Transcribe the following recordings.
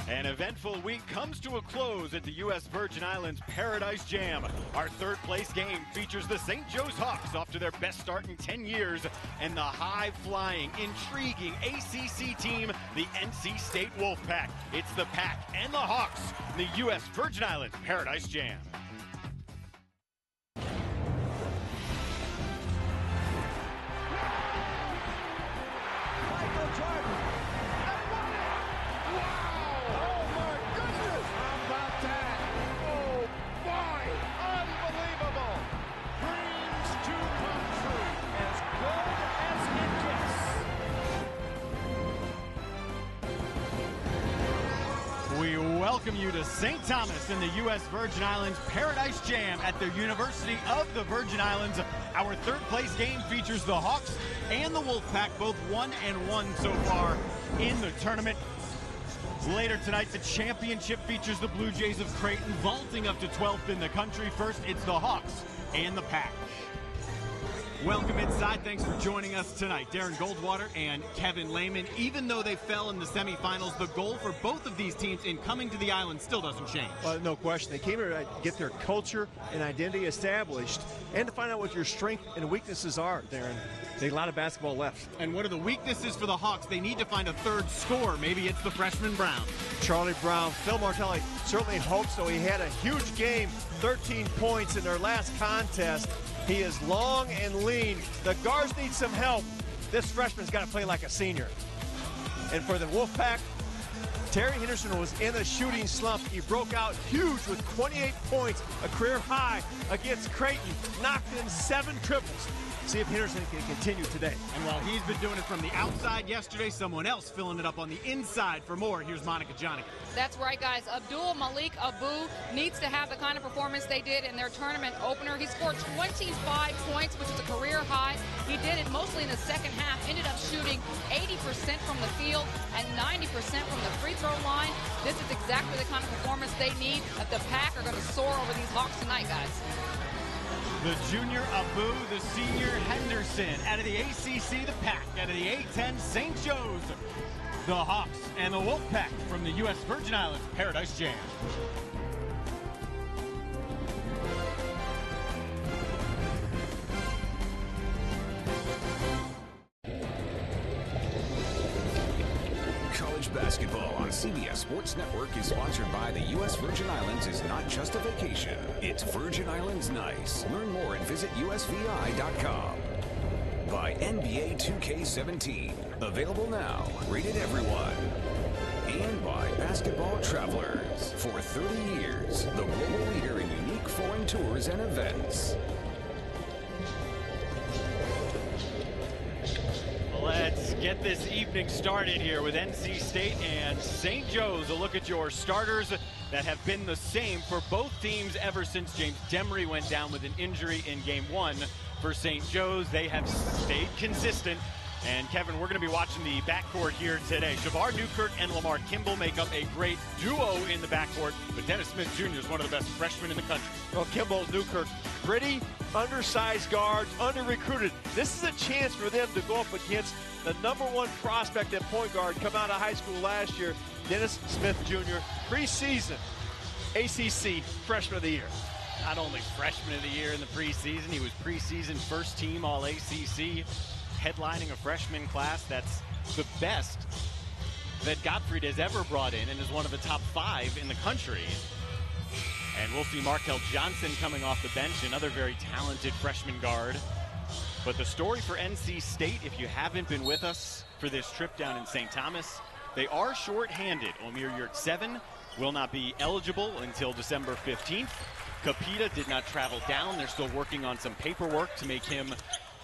An eventful week comes to a close at the U.S. Virgin Islands Paradise Jam. Our third place game features the St. Joe's Hawks off to their best start in 10 years and the high-flying, intriguing ACC team, the NC State Wolfpack. It's the Pack and the Hawks in the U.S. Virgin Islands Paradise Jam. We welcome you to St. Thomas in the U.S. Virgin Islands Paradise Jam at the University of the Virgin Islands. Our third place game features the Hawks and the Wolfpack, both 1-1 so far in the tournament. Later tonight, the championship features the Blue Jays of Creighton vaulting up to 12th in the country. First, it's the Hawks and the Pack. Welcome inside. Thanks for joining us tonight. Darren Goldwater and Kevin Lehman. Even though they fell in the semifinals, the goal for both of these teams in coming to the island still doesn't change. No question. They came here to get their culture and identity established and to find out what your strengths and weaknesses are, Darren. They have a lot of basketball left. And what are the weaknesses for the Hawks? They need to find a third scorer. Maybe it's the freshman Brown. Charlie Brown. Phil Martelli certainly hopes so. He had a huge game, 13 points in their last contest. He is long and lean. The guards need some help. This freshman's got to play like a senior. And for the Wolfpack, Terry Henderson was in a shooting slump. He broke out huge with 28 points, a career high against Creighton. Knocked in 7 triples. See if Henderson can continue today. And while he's been doing it from the outside yesterday, someone else filling it up on the inside for more. Here's Monica Johnny. That's right, guys. Abdul Malik Abu needs to have the kind of performance they did in their tournament opener. He scored 25 points, which is a career high. He did it mostly in the second half, ended up shooting 80% from the field and 90% from the free throw line. This is exactly the kind of performance they need if the Pack are going to soar over these Hawks tonight, guys. The junior Abu, the senior Henderson. Out of the ACC, the Pack. Out of the A-10, St. Joe's, the Hawks and the Wolfpack from the U.S. Virgin Islands Paradise Jam. College basketball on CBS Sports Network is sponsored by the U.S. Virgin Islands is not just a vacation, it's Virgin Islands nice. Learn more and visit USVI.com. By NBA 2K17, available now, rated everyone. And by Basketball Travelers, for 30 years, the global leader in unique foreign tours and events. Let's get this evening started here with NC State and St. Joe's. A look at your starters that have been the same for both teams ever since James Demery went down with an injury in Game 1 for St. Joe's. They have stayed consistent. And Kevin, we're going to be watching the backcourt here today. Shavar Newkirk and Lamar Kimball make up a great duo in the backcourt, but Dennis Smith Jr. is one of the best freshmen in the country. Well, Kimball, Newkirk, gritty, undersized guards, under-recruited. This is a chance for them to go up against the #1 prospect at point guard, come out of high school last year, Dennis Smith Jr., preseason ACC Freshman of the Year. Not only Freshman of the Year in the preseason, he was preseason first team All-ACC, headlining a freshman class that's the best that Gottfried has ever brought in and is one of the top 5 in the country. And we'll see Markel Johnson coming off the bench, another very talented freshman guard. But the story for NC State, if you haven't been with us for this trip down in St. Thomas, they are short-handed. Omir Yurtseven will not be eligible until December 15th. Kapita did not travel down. They're still working on some paperwork to make him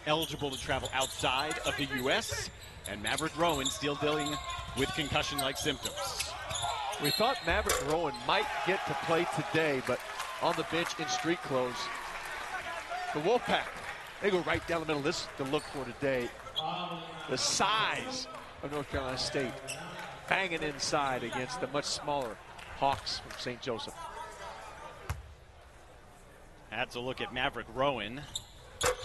eligible to travel outside of the U.S. And Maverick Rowan still dealing with concussion-like symptoms. We thought Maverick Rowan might get to play today, but on the bench in street clothes. The Wolfpack, they go right down the middle. This is to look for today. The size of North Carolina State banging inside against the much smaller Hawks from St. Joseph. That's a look at Maverick Rowan.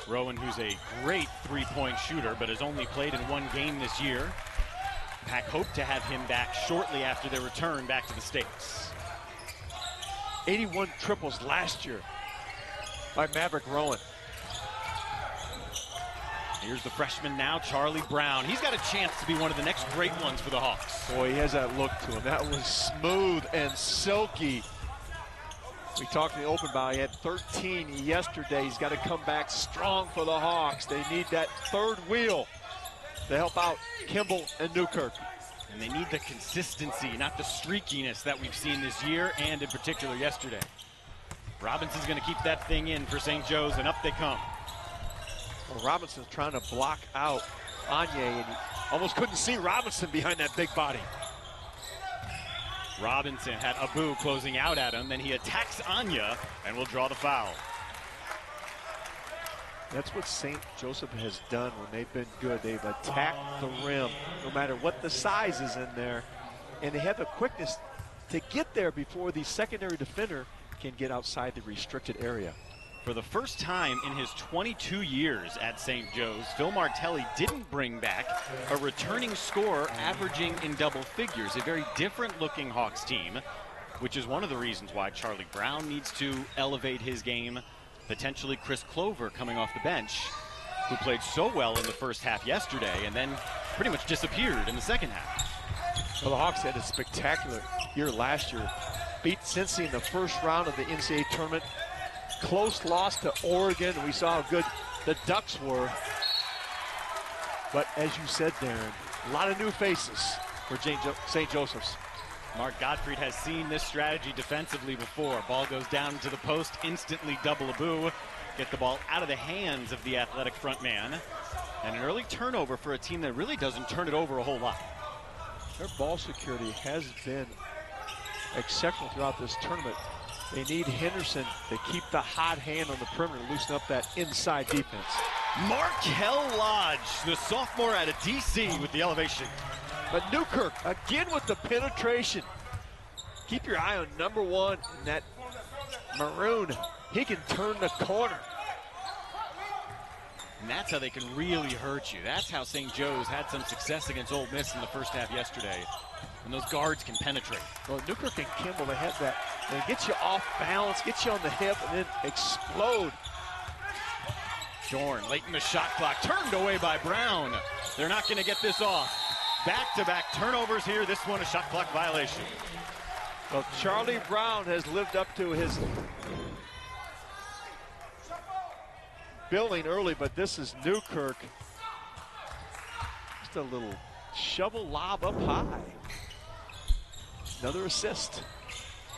Rowan, who's a great three-point shooter, but has only played in 1 game this year. Wolfpack hope to have him back shortly after their return back to the States. 81 triples last year by Maverick Rowan. Here's the freshman now, Charlie Brown. He's got a chance to be one of the next great ones for the Hawks. Boy, he has that look to him. That was smooth and silky. We talked in the open about he had 13 yesterday. He's got to come back strong for the Hawks. They need that third wheel to help out Kimball and Newkirk. And they need the consistency, not the streakiness that we've seen this year and in particular yesterday. Robinson's going to keep that thing in for St. Joe's, and up they come. Well, Robinson's trying to block out Anye, and he almost couldn't see Robinson behind that big body. Robinson had Abu closing out at him, then he attacks Anya and will draw the foul. That's what St. Joseph has done when they've been good. They've attacked the rim, no matter what the size is in there, and they have the quickness to get there before the secondary defender can get outside the restricted area. For the first time in his 22 years at St. Joe's, Phil Martelli didn't bring back a returning scorer averaging in double figures. A very different looking Hawks team, which is one of the reasons why Charlie Brown needs to elevate his game. Potentially Chris Clover coming off the bench, who played so well in the first half yesterday and then pretty much disappeared in the second half. Well, the Hawks had a spectacular year last year. Beat Cincy in the first round of the NCAA tournament. Close loss to Oregon. We saw how good the Ducks were. But as you said, Darren, a lot of new faces for St. Joseph's. Mark Gottfried has seen this strategy defensively before. Ball goes down into the post, instantly double Abu. Get the ball out of the hands of the athletic front man. And an early turnover for a team that really doesn't turn it over a whole lot. Their ball security has been exceptional throughout this tournament. They need Henderson to keep the hot hand on the perimeter, loosen up that inside defense. Markel Lodge, the sophomore out of DC with the elevation. But Newkirk, again with the penetration. Keep your eye on number one in that maroon. He can turn the corner. And that's how they can really hurt you. That's how St. Joe's had some success against Ole Miss in the first half yesterday. And those guards can penetrate. Well, Newkirk and Kimball, they have that. They get you off balance, get you on the hip, and then explode. Dorn late in the shot clock, turned away by Brown. They're not going to get this off. Back-to-back turnovers here. This one a shot clock violation. Well, Charlie Brown has lived up to his billing early, but this is Newkirk. Just a little shovel lob up high. Another assist.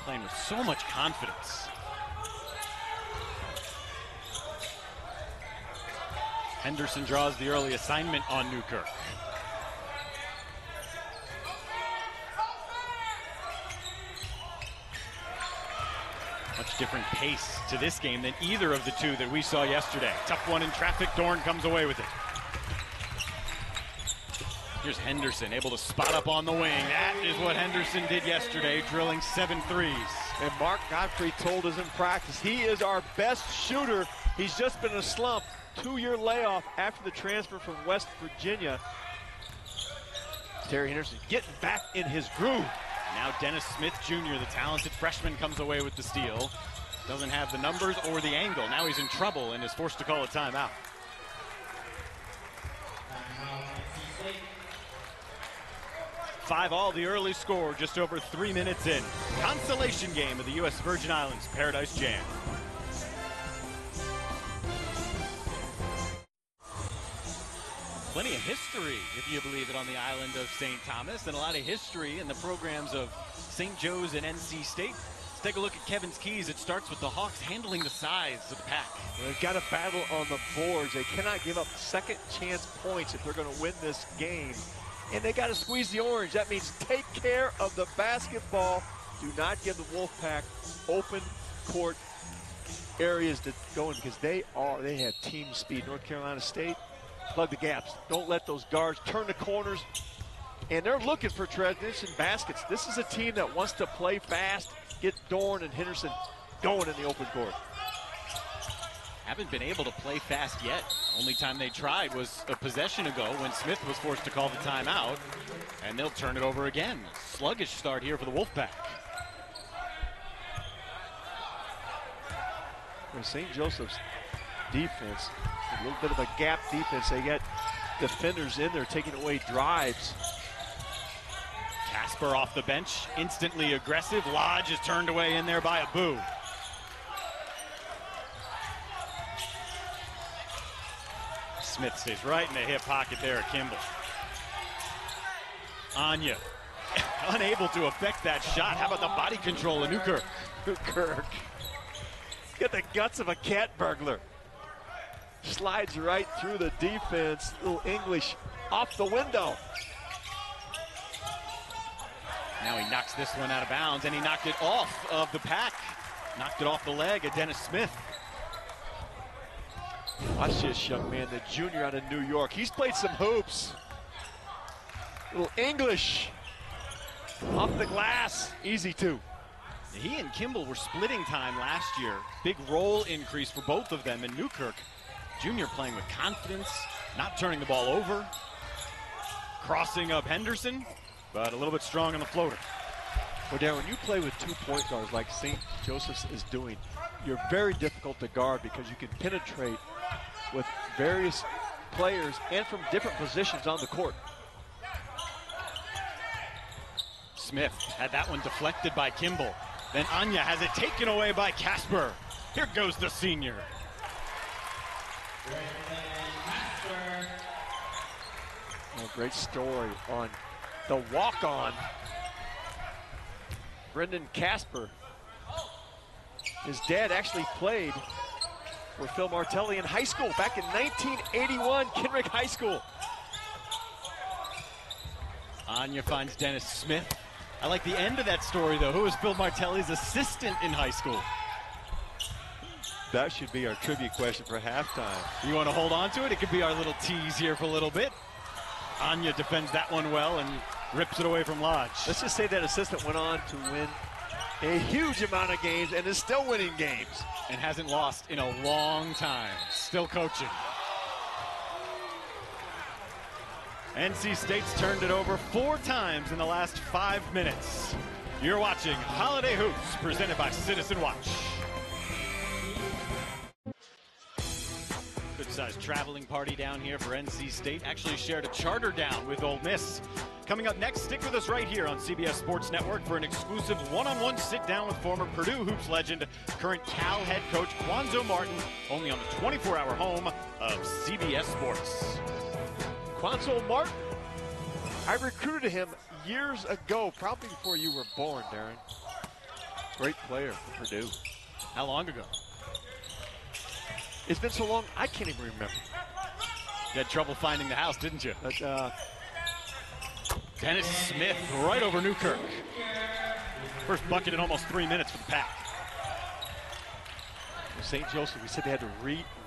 Playing with so much confidence. Henderson draws the early assignment on Newkirk. Much different pace to this game than either of the two that we saw yesterday. Tough one in traffic. Dorn comes away with it. Here's Henderson able to spot up on the wing. That is what Henderson did yesterday, drilling 7 threes. And Mark Gottfried told us in practice, he is our best shooter. He's just been in a slump. 2-year layoff after the transfer from West Virginia. Terry Henderson getting back in his groove. Now Dennis Smith Jr., the talented freshman, comes away with the steal. Doesn't have the numbers or the angle. Now he's in trouble and is forced to call a timeout. Five all, the early score, just over 3 minutes in. Consolation game of the U.S. Virgin Islands Paradise Jam. Plenty of history, if you believe it, on the island of St. Thomas, and a lot of history in the programs of St. Joe's and NC State. Let's take a look at Kevin's keys. It starts with the Hawks handling the size of the pack. They've got a battle on the boards. They cannot give up second chance points if they're going to win this game. And they got to squeeze the orange. That means take care of the basketball. Do not give the Wolfpack open court areas to go in, because they have team speed. North Carolina State, plug the gaps. Don't let those guards turn the corners. And they're looking for transition baskets. This is a team that wants to play fast, get Dorn and Henderson going in the open court. haven't been able to play fast yet. Only time they tried was a possession ago when Smith was forced to call the timeout, and they'll turn it over again. Sluggish start here for the Wolfpack. St. Joseph's defense, a little bit of a gap defense. They got defenders in there taking away drives. Casper off the bench, instantly aggressive. Lodge is turned away in there by Abu. Smith stays right in the hip pocket there at Kimball. Anya, unable to affect that shot. How about the body control of Newkirk? Newkirk. Get the guts of a cat burglar. Slides right through the defense. Little English off the window. Now he knocks this one out of bounds, and he knocked it off of the pack. Knocked it off the leg of Dennis Smith. Watch this young man, the junior out of New York. He's played some hoops. Little English off the glass. Easy two. He and Kimball were splitting time last year. Big role increase for both of them. And Newkirk, junior, playing with confidence, not turning the ball over. Crossing up Henderson, but a little bit strong on the floater. Well, Darren, when you play with 2 point guards like St. Joseph's is doing, you're very difficult to guard because you can penetrate with various players and from different positions on the court. Smith had that one deflected by Kimball. Then Anya has it taken away by Casper. Here goes the senior. A great story on the walk-on. Brendan Casper. His dad actually played for Phil Martelli in high school back in 1981, Kenrick High School. Anya finds Dennis Smith. I like the end of that story, though. Who was Phil Martelli's assistant in high school? That should be our trivia question for halftime. You want to hold on to it? It could be our little tease here for a little bit. Anya defends that one well and rips it away from Lodge. Let's just say that assistant went on to win a huge amount of games and is still winning games. And hasn't lost in a long time. Still coaching. NC State's turned it over 4 times in the last 5 minutes. You're watching Holiday Hoops, presented by Citizen Watch. Good-sized traveling party down here for NC State. Actually shared a charter down with Ole Miss. Coming up next, stick with us right here on CBS Sports Network for an exclusive one-on-one sit-down with former Purdue Hoops legend, current Cal head coach Quanzo Martin, only on the 24-hour home of CBS Sports. Quanzo Martin, I recruited him years ago, probably before you were born, Darren. Great player for Purdue. How long ago? It's been so long, I can't even remember. You had trouble finding the house, didn't you? But, Dennis Smith right over Newkirk. First bucket in almost 3 minutes for the Pack. St. Joseph, we said they had to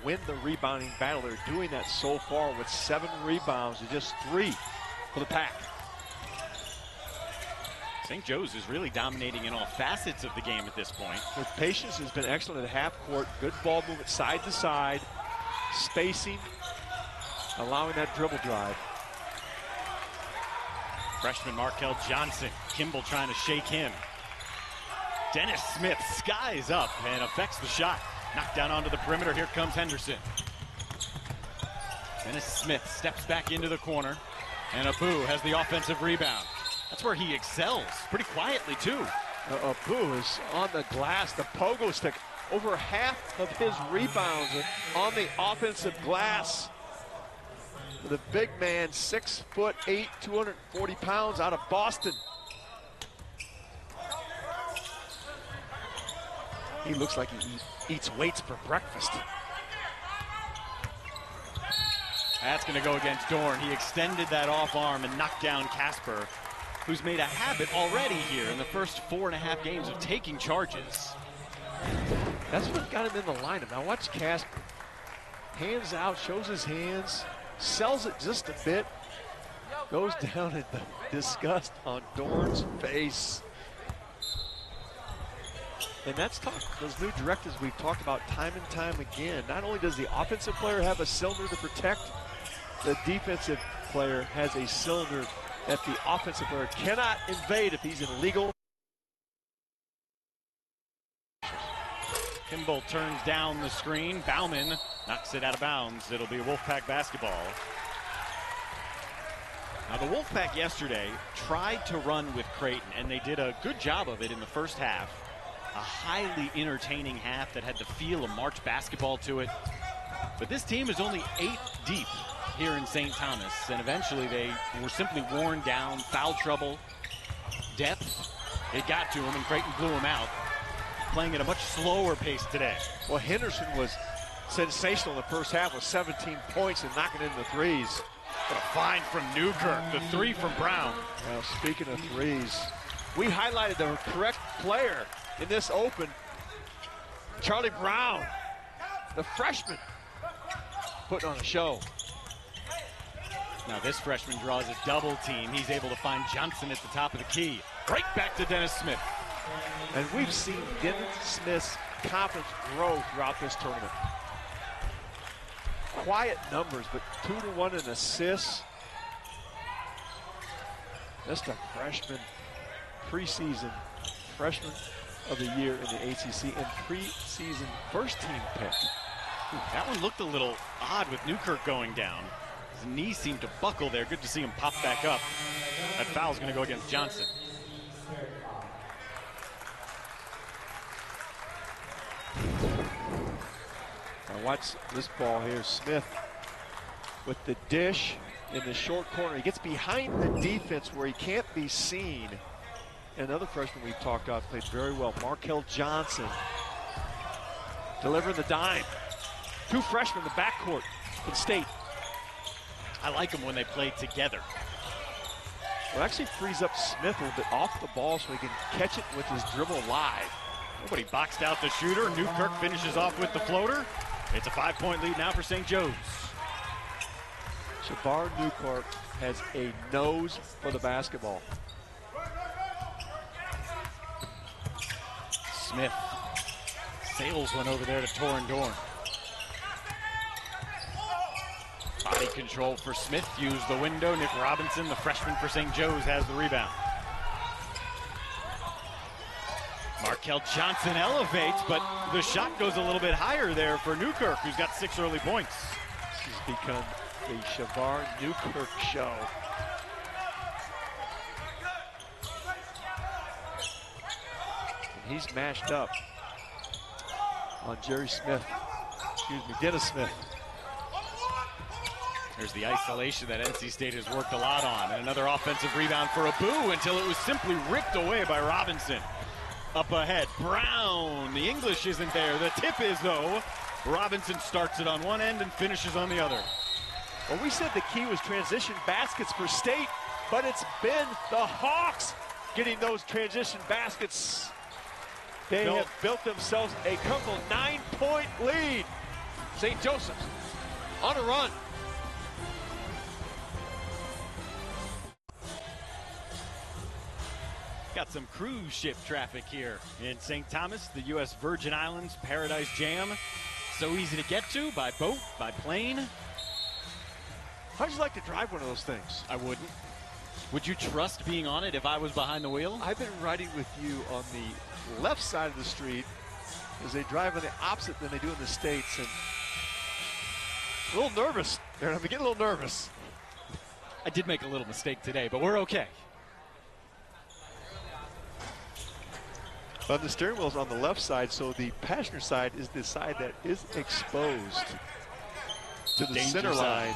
win the rebounding battle. They're doing that so far with 7 rebounds and just 3 for the Pack. St. Joe's is really dominating in all facets of the game at this point. Their patience has been excellent at half court. Good ball movement side to side, spacing, allowing that dribble drive. Freshman Markel Johnson, Kimball trying to shake him. Dennis Smith skies up and affects the shot. Knocked down onto the perimeter, here comes Henderson. Dennis Smith steps back into the corner, and Abu has the offensive rebound. That's where he excels, pretty quietly too. Abu is on the glass, the pogo stick. Over half of his rebounds are on the offensive glass. The big man, 6'8", 240 pounds, out of Boston. He looks like he eats weights for breakfast. That's going to go against Dorn. He extended that off arm and knocked down Casper, who's made a habit already here in the first 4.5 games of taking charges. That's what got him in the lineup. Now watch Casper. Hands out, shows his hands, sells it just a bit, goes down at the disgust on Dorn's face. And that's tough. Those new directives we've talked about time and time again. Not only does the offensive player have a cylinder to protect, the defensive player has a cylinder that the offensive player cannot invade if he's in legal. Kimball turns down the screen. Bauman knocks it out of bounds. It'll be Wolfpack basketball. Now the Wolfpack yesterday tried to run with Creighton, and they did a good job of it in the first half. A highly entertaining half that had the feel of March basketball to it. But this team is only 8 deep here in St. Thomas, and eventually they were simply worn down. Foul trouble, depth, it got to them, and Creighton blew them out. Playing at a much slower pace today. Well, Henderson was sensational in the first half with 17 points and knocking in the threes. What a find from Newkirk, the 3 from Brown. Well, speaking of threes, we highlighted the correct player in this open. Charlie Brown, the freshman, putting on a show. Now this freshman draws a double team. He's able to find Johnson at the top of the key. Right back to Dennis Smith. And we've seen Dennis Smith's confidence grow throughout this tournament. Quiet numbers, but 2-to-1 in assists. Just a freshman, preseason freshman of the year in the ACC and preseason first team pick. That one looked a little odd with Newkirk going down. His knee seemed to buckle there. Good to see him pop back up. That foul's going to go against Johnson. Now watch this ball here. Smith with the dish in the short corner. He gets behind the defense where he can't be seen. And another freshman we've talked about played very well, Markel Johnson, delivering the dime. 2 freshmen in the backcourt in state. I like them when they play together. Well, actually frees up Smith a little bit off the ball so he can catch it with his dribble live. Nobody boxed out the shooter. Newkirk finishes off with the floater. It's a 5-point lead now for St. Joe's. Shavar Newkirk has a nose for the basketball. Smith sails one over there to Torin Dorn. Body control for Smith. Use the window. Nick Robinson, the freshman for St. Joe's, has the rebound. Markel Johnson elevates, but the shot goes a little bit higher there for Newkirk, who's got 6 early points. This has become the Shavar Newkirk show. And he's mashed up on Dennis Smith. There's the isolation that NC State has worked a lot on. And another offensive rebound for Abu until it was simply ripped away by Robinson. Up ahead, Brown. The English isn't there. The tip is, though. Robinson starts it on one end and finishes on the other. Well, we said the key was transition baskets for State, but it's been the Hawks getting those transition baskets. They have built themselves a comfortable 9-point lead. St. Joseph's on a run. Got some cruise ship traffic here in St. Thomas, the U.S. Virgin Islands Paradise Jam. So easy to get to by boat, by plane. How'd you like to drive one of those things? I wouldn't. Would you trust being on it if I was behind the wheel? I've been riding with you on the left side of the street as they drive on the opposite than they do in the States. And a little nervous. I'm getting a little nervous. I did make a little mistake today, but we're okay. But the steering wheel's on the left side, so the passenger side is the side that is exposed to the center line.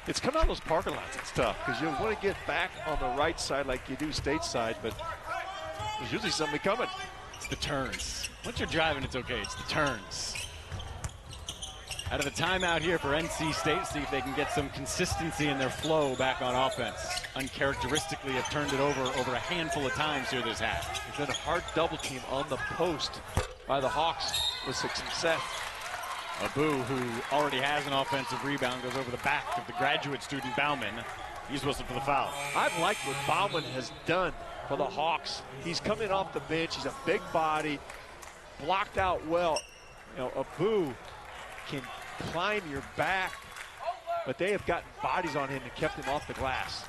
It's coming out of those parking lots. It's tough because you want to get back on the right side like you do stateside, but there's usually somebody coming. It's the turns. Once you're driving, it's okay. It's the turns. Out of the timeout here for NC State, see if they can get some consistency in their flow back on offense. Uncharacteristically have turned it over a handful of times here this half. There's been a hard double team on the post by the Hawks with success. Abu, who already has an offensive rebound, goes over the back of the graduate student Bauman. He's whistled for the foul. I've liked what Bauman has done for the Hawks. He's coming off the bench. He's a big body, blocked out well. You know, Abu can climb your back, but they have gotten bodies on him and kept him off the glass.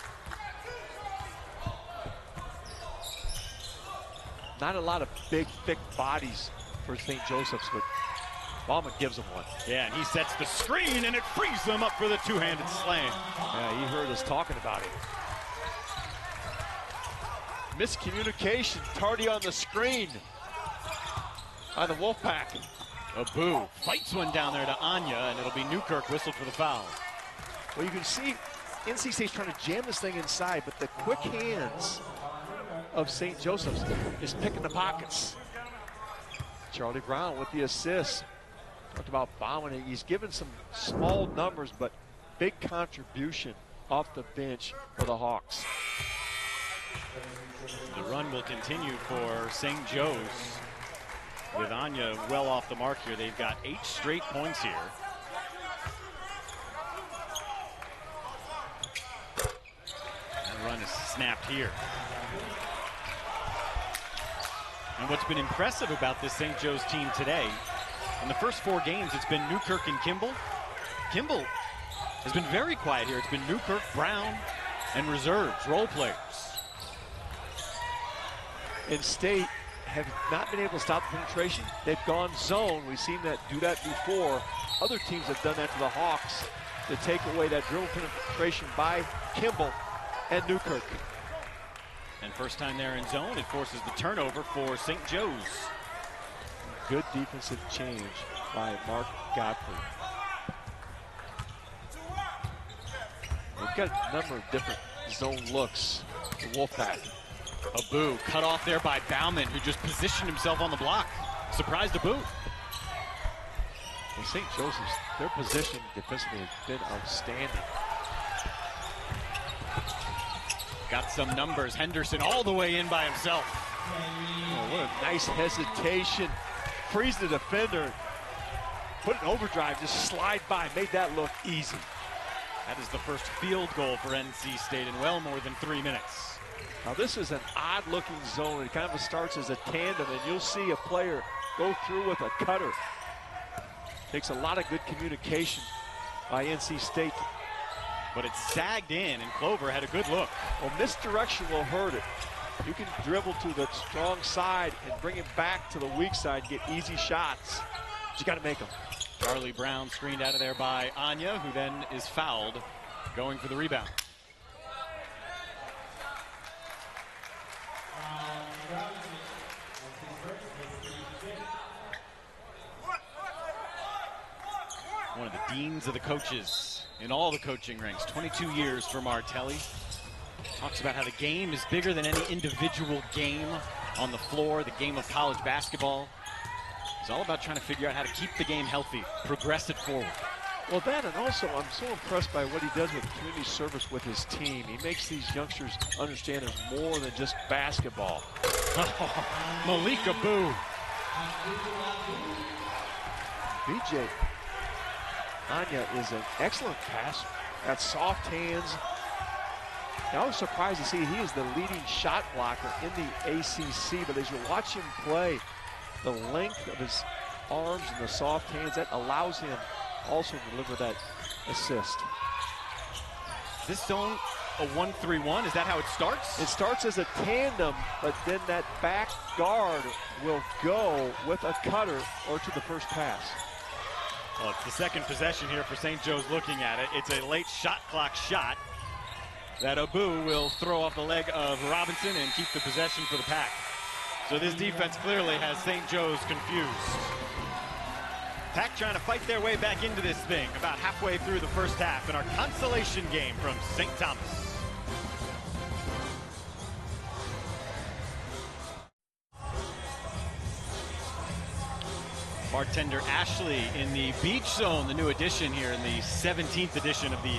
Not a lot of big, thick bodies for St. Joseph's, but Bauman gives him one. Yeah, and he sets the screen, and it frees them up for the two-handed slam. Yeah, he heard us talking about it. Miscommunication, tardy on the screen by the Wolfpack. Abu fights one down there to Anya, and it'll be Newkirk whistled for the foul. Well, you can see NC State's trying to jam this thing inside, but the quick hands of St. Joseph's is picking the pockets. Charlie Brown with the assist. Talked about Bauman. He's given some small numbers, but big contribution off the bench for the Hawks. The run will continue for St. Joe's. With Anya well off the mark here, they've got 8 straight points here. The run is snapped here. And what's been impressive about this St. Joe's team today, in the first 4 games, it's been Newkirk and Kimball. Kimball has been very quiet here. It's been Newkirk, Brown, and reserves, role players. And State have not been able to stop the penetration. They've gone zone. We've seen that do that before. Other teams have done that to the Hawks to take away that dribble penetration by Kimball and Newkirk. And first time they're in zone, it forces the turnover for St. Joe's. Good defensive change by Mark Godfrey. They've got a number of different zone looks, the Wolfpack. Abu cut off there by Bauman, who just positioned himself on the block. Surprised Abu. Well, St. Joseph's, their position defensively has been outstanding. Got some numbers. Henderson all the way in by himself. Oh, what a nice hesitation. Freeze the defender. Put an overdrive, just slide by, made that look easy. That is the first field goal for NC State in well more than 3 minutes. Now this is an odd-looking zone. It kind of starts as a tandem, and you'll see a player go through with a cutter. Takes a lot of good communication by NC State. But it sagged in, and Clover had a good look. Well, misdirection will hurt it. You can dribble to the strong side and bring it back to the weak side and get easy shots. But you got to make them. Charlie Brown screened out of there by Anya, who then is fouled, going for the rebound. One of the deans of the coaches in all the coaching ranks, 22 years for Martelli. Talks about how the game is bigger than any individual game on the floor, the game of college basketball. It's all about trying to figure out how to keep the game healthy, progress it forward. Well, that, and also I'm so impressed by what he does with community service with his team. He makes these youngsters understand there's more than just basketball. Malik Abu. BJ Anya is an excellent passer. Got soft hands. I was surprised to see he is the leading shot blocker in the ACC, but as you watch him play, the length of his arms and the soft hands, that allows him also to deliver that assist. This zone a 1-3-1, is that how it starts? It starts as a tandem, but then that back guard will go with a cutter or to the first pass. Well, it's the second possession here for St. Joe's looking at it. It's a late shot clock shot that Abu will throw off the leg of Robinson and keep the possession for the Pack. So this defense clearly has St. Joe's confused. Pack trying to fight their way back into this thing about halfway through the first half in our consolation game from St. Thomas. Bartender Ashley in the beach zone, the new addition here in the 17th edition of the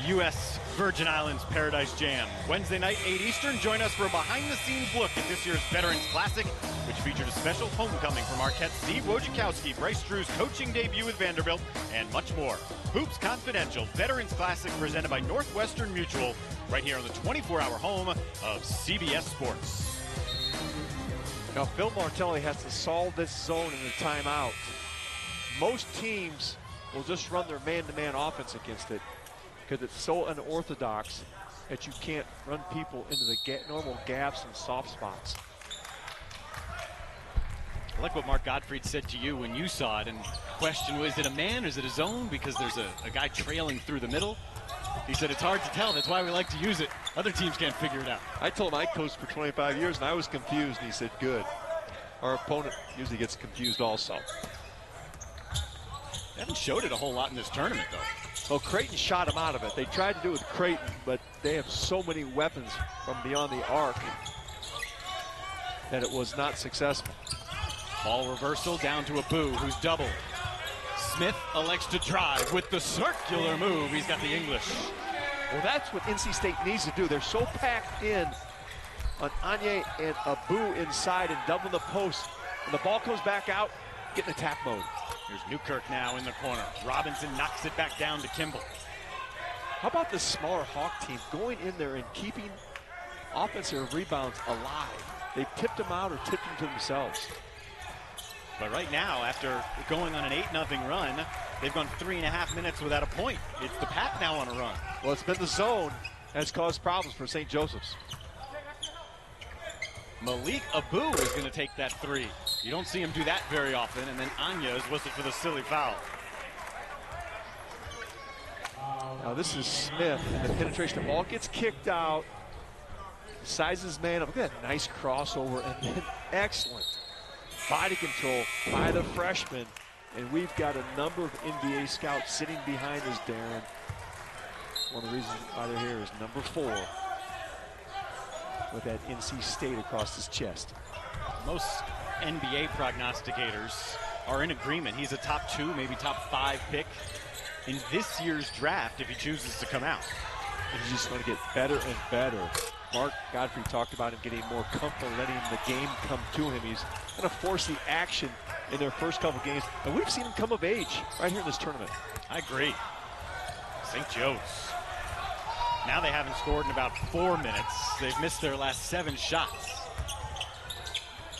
U.S. Virgin Islands Paradise Jam. Wednesday night, 8 Eastern. Join us for a behind-the-scenes look at this year's Veterans Classic, which featured a special homecoming from Marquette's Steve Wojciechowski, Bryce Drew's coaching debut with Vanderbilt, and much more. Hoops Confidential Veterans Classic presented by Northwestern Mutual, right here on the 24-hour home of CBS Sports. Now, Phil Martelli has to solve this zone in the timeout. Most teams will just run their man-to-man offense against it because it's so unorthodox that you can't run people into the normal gaps and soft spots. I like what Mark Gottfried said to you when you saw it, and the question was, is it a man or is it a zone? Because there's a guy trailing through the middle. He said it's hard to tell. That's why we like to use it. Other teams can't figure it out. I told him I coached for 25 years and I was confused, and he said, good. Our opponent usually gets confused also. They haven't showed it a whole lot in this tournament, though. Well, Creighton shot him out of it. They tried to do it with Creighton, but they have so many weapons from beyond the arc that it was not successful. Ball reversal down to Abu, who's doubled. Smith elects to drive with the circular move. He's got the English. Well, that's what NC State needs to do. They're so packed in on Anye and Abu inside and double the post. When the ball comes back out, get in attack mode. Here's Newkirk now in the corner. Robinson knocks it back down to Kimball. How about the smaller Hawk team going in there and keeping offensive rebounds alive? They've tipped them out or tipped them to themselves. But right now, after going on an 8-0 run, they've gone 3.5 minutes without a point. It's the Pack now on a run. Well, it's been the zone that's caused problems for St. Joseph's. Malik Abu is going to take that three. You don't see him do that very often, and then Anya is whistled for the silly foul. Now this is Smith, and the penetration. The ball gets kicked out. Sizes man up. Look at that nice crossover, and then excellent body control by the freshman. And we've got a number of NBA scouts sitting behind us, Darren. One of the reasons why they're here is number 4 with that NC State across his chest. Most NBA prognosticators are in agreement. He's a top 2, maybe top 5 pick in this year's draft if he chooses to come out. And he's just going to get better and better. Mark Godfrey talked about him getting more comfortable, letting the game come to him. He's going to force the action in their first couple games. And we've seen him come of age right here in this tournament. I agree. St. Joe's. Now they haven't scored in about 4 minutes. They've missed their last 7 shots.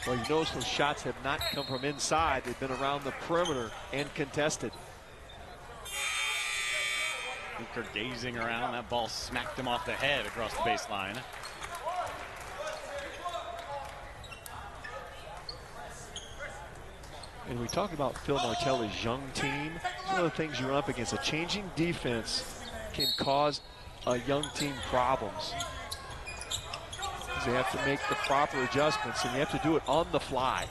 Well, you notice those shots have not come from inside. They've been around the perimeter and contested. Hooker gazing around. That ball smacked him off the head across the baseline. And we talk about Phil Martelli's young team. One of the things you run up against, a changing defense can cause a young team problems. They have to make the proper adjustments, and you have to do it on the fly.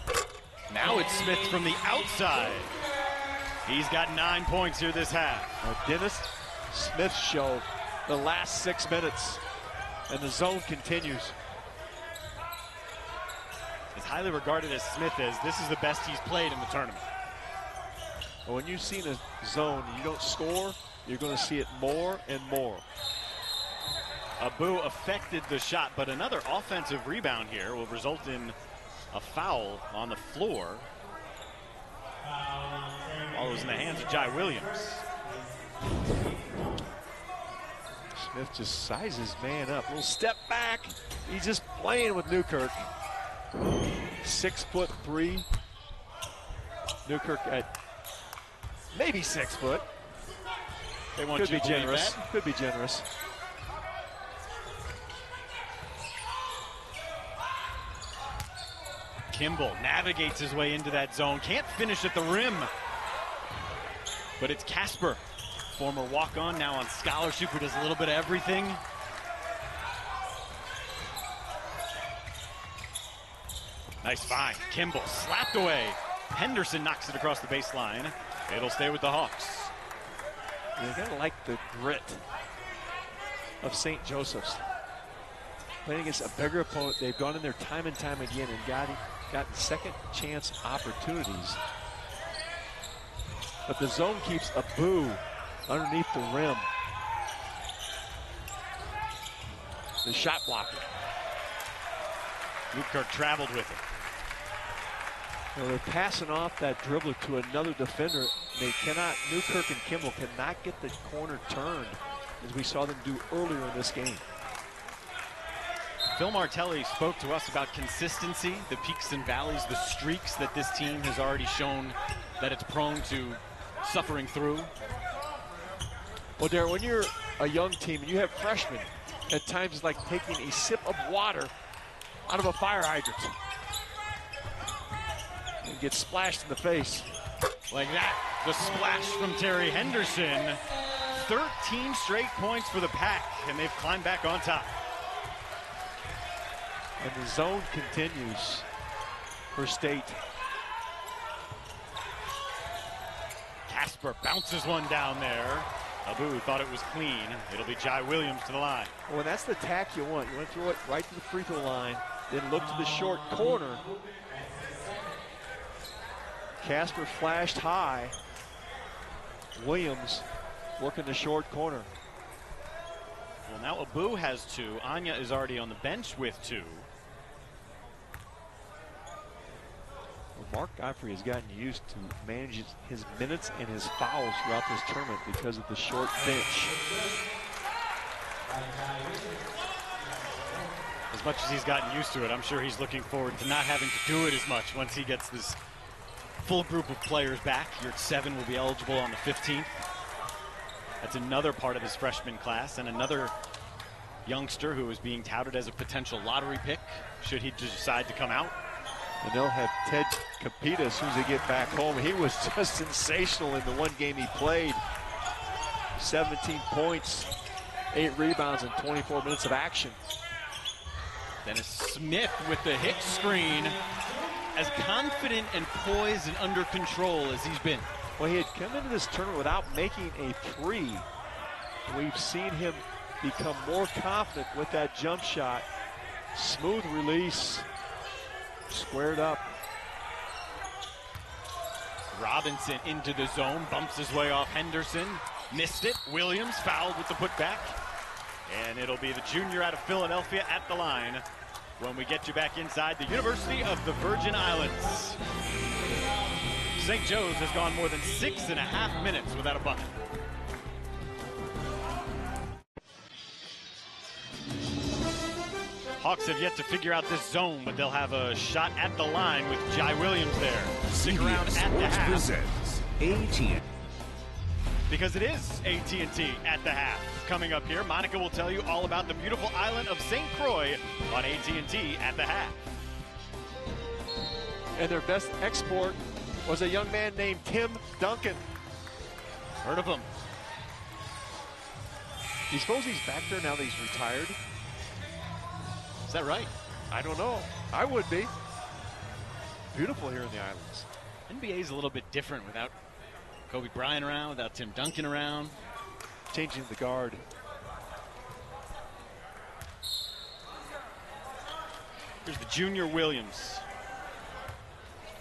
Now it's Smith from the outside. He's got 9 points here this half. Dennis Smith show the last 6 minutes, and the zone continues. As highly regarded as Smith is, this is the best he's played in the tournament. But when you've seen a zone and you don't score, you're going to see it more and more. Abu affected the shot, but another offensive rebound here will result in a foul on the floor. Ball was in the hands of Jai Williams. Smith just sizes man up. A little step back. He's just playing with Newkirk. 6'3". Newkirk at maybe 6 foot. They want Could be generous. Could be generous. Kimball navigates his way into that zone. Can't finish at the rim. But it's Casper, former walk-on, now on scholarship, who does a little bit of everything. Nice find. Kimball slapped away. Henderson knocks it across the baseline. It'll stay with the Hawks. You gotta like the grit of St. Joseph's. Playing against a bigger opponent, they've gone in there time and time again and gotten second chance opportunities. But the zone keeps Abu underneath the rim. the shot blocker. Newkirk traveled with it. You know, they're passing off that dribbler to another defender. They cannot, Newkirk and Kimball cannot get the corner turned as we saw them do earlier in this game. Phil Martelli spoke to us about consistency, the peaks and valleys, the streaks that this team has already shown that it's prone to suffering through. Well, Darren, when you're a young team and you have freshmen, at times it's like taking a sip of water out of a fire hydrant and get splashed in the face. Like that, the splash from Terry Henderson. 13 straight points for the Pack, and they've climbed back on top. And the zone continues for State. Casper bounces one down there. Abu thought it was clean. It'll be Jai Williams to the line. Well, that's the tack you want. You want to throw it right to the free throw line, then look to the short corner. Casper flashed high. Williams working the short corner. Well, now Abu has 2. Anya is already on the bench with 2. Well, Mark Godfrey has gotten used to managing his minutes and his fouls throughout this tournament because of the short bench. As much as he's gotten used to it, I'm sure he's looking forward to not having to do it as much once he gets this full group of players back. Yurt 7 will be eligible on the 15th. That's another part of this freshman class, and another youngster who is being touted as a potential lottery pick should he decide to come out. And they'll have Ted Capita as soon as they get back home. He was just sensational in the one game he played. 17 points, 8 rebounds, and 24 minutes of action. Dennis Smith with the hit screen, as confident and poised and under control as he's been. Well, he had come into this tournament without making a 3. We've seen him become more confident with that jump shot. Smooth release, squared up. Robinson into the zone, bumps his way off Henderson, missed it. Williams fouled with the putback. And it'll be the junior out of Philadelphia at the line when we get you back inside the University of the Virgin Islands. St. Joe's has gone more than 6.5 minutes without a bucket. Hawks have yet to figure out this zone, but they'll have a shot at the line with Jai Williams there. Stick around CBS at the Sports half. presents AT&T. Because it is AT&T at the half. Coming up here, Monica will tell you all about the beautiful island of St. Croix on AT&T at the half. And their best export was a young man named Tim Duncan. Heard of him? Do you suppose he's back there now that he's retired? Is that right? I don't know. I would be. Beautiful here in the islands. NBA is a little bit different without Kobe Bryant around, without Tim Duncan around. Changing the guard. Here's the junior Williams.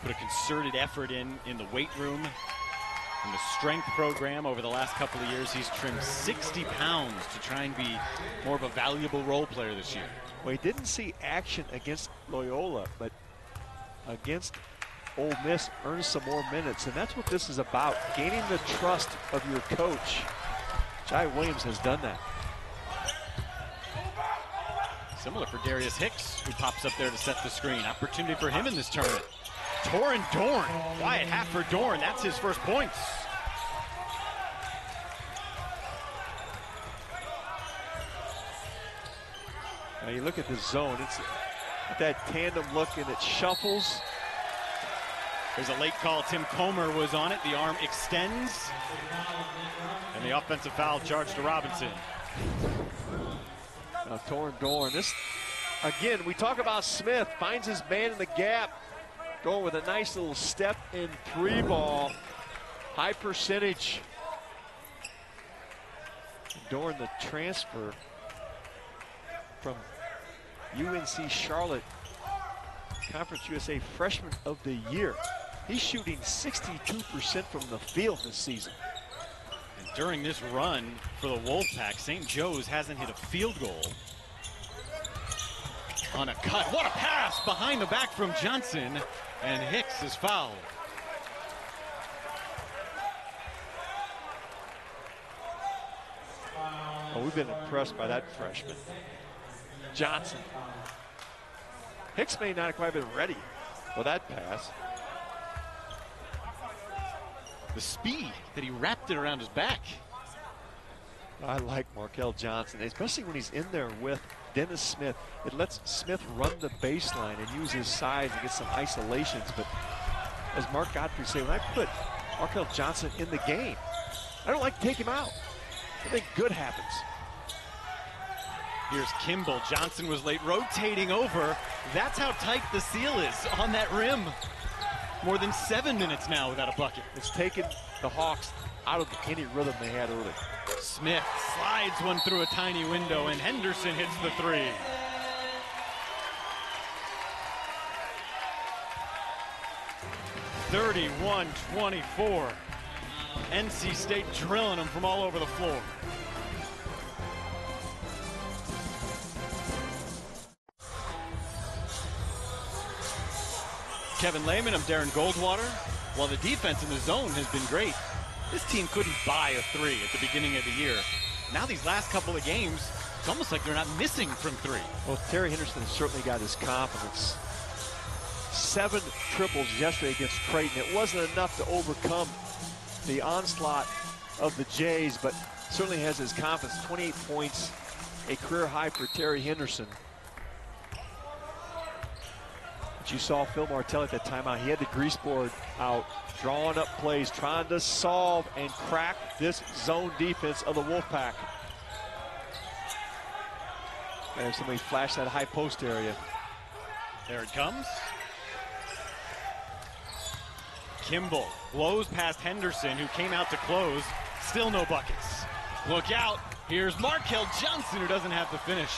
Put a concerted effort in the weight room, in the strength program over the last couple of years. He's trimmed 60 pounds to try and be more of a valuable role player this year. Well, he didn't see action against Loyola, but against Ole Miss earned some more minutes, and that's what this is about, gaining the trust of your coach. Jai Williams has done that. Similar for Darius Hicks, who pops up there to set the screen. Opportunity for him in this tournament. Torin Dorn, quiet half for Dorn. That's his first points. Now you look at the zone, it's that tandem look and it shuffles. There's a late call. Tim Comer was on it. The arm extends. And the offensive foul charged to Robinson. Now Torin Dorn, this, again, we talk about Smith, finds his man in the gap, going with a nice little step in 3 ball. High percentage. Dorn, the transfer from UNC Charlotte, Conference USA Freshman of the Year. He's shooting 62% from the field this season. And during this run for the Wolfpack, St. Joe's hasn't hit a field goal on a cut. What a pass behind the back from Johnson, and Hicks is fouled. Oh, we've been impressed by that freshman, Johnson. Hicks may not have quite been ready for that pass. The speed that he wrapped it around his back. I like Markel Johnson, especially when he's in there with Dennis Smith. It lets Smith run the baseline and use his size and get some isolations. But as Mark Godfrey said, when I put Markel Johnson in the game, I don't like to take him out. I think good happens. Here's Kimball. Johnson was late, rotating over. That's how tight the seal is on that rim. More than 7 minutes now without a bucket. It's taken the Hawks out of any rhythm they had early. Smith slides one through a tiny window, and Henderson hits the three. (31-24). NC State drilling them from all over the floor. Kevin Lehman, I'm Darren Goldwater. While the defense in the zone has been great, this team couldn't buy a three at the beginning of the year. Now these last couple of games, it's almost like they're not missing from three. Well, Terry Henderson certainly got his confidence. 7 triples yesterday against Creighton. It wasn't enough to overcome the onslaught of the Jays, but certainly has his confidence. 28 points, a career high for Terry Henderson. But you saw Phil Martelli at that timeout. He had the grease board out, drawing up plays, trying to solve and crack this zone defense of the Wolfpack. And somebody flashed that high post area. There it comes. Kimball blows past Henderson, who came out to close. Still no buckets. Look out. Here's Markel Johnson, who doesn't have the finish.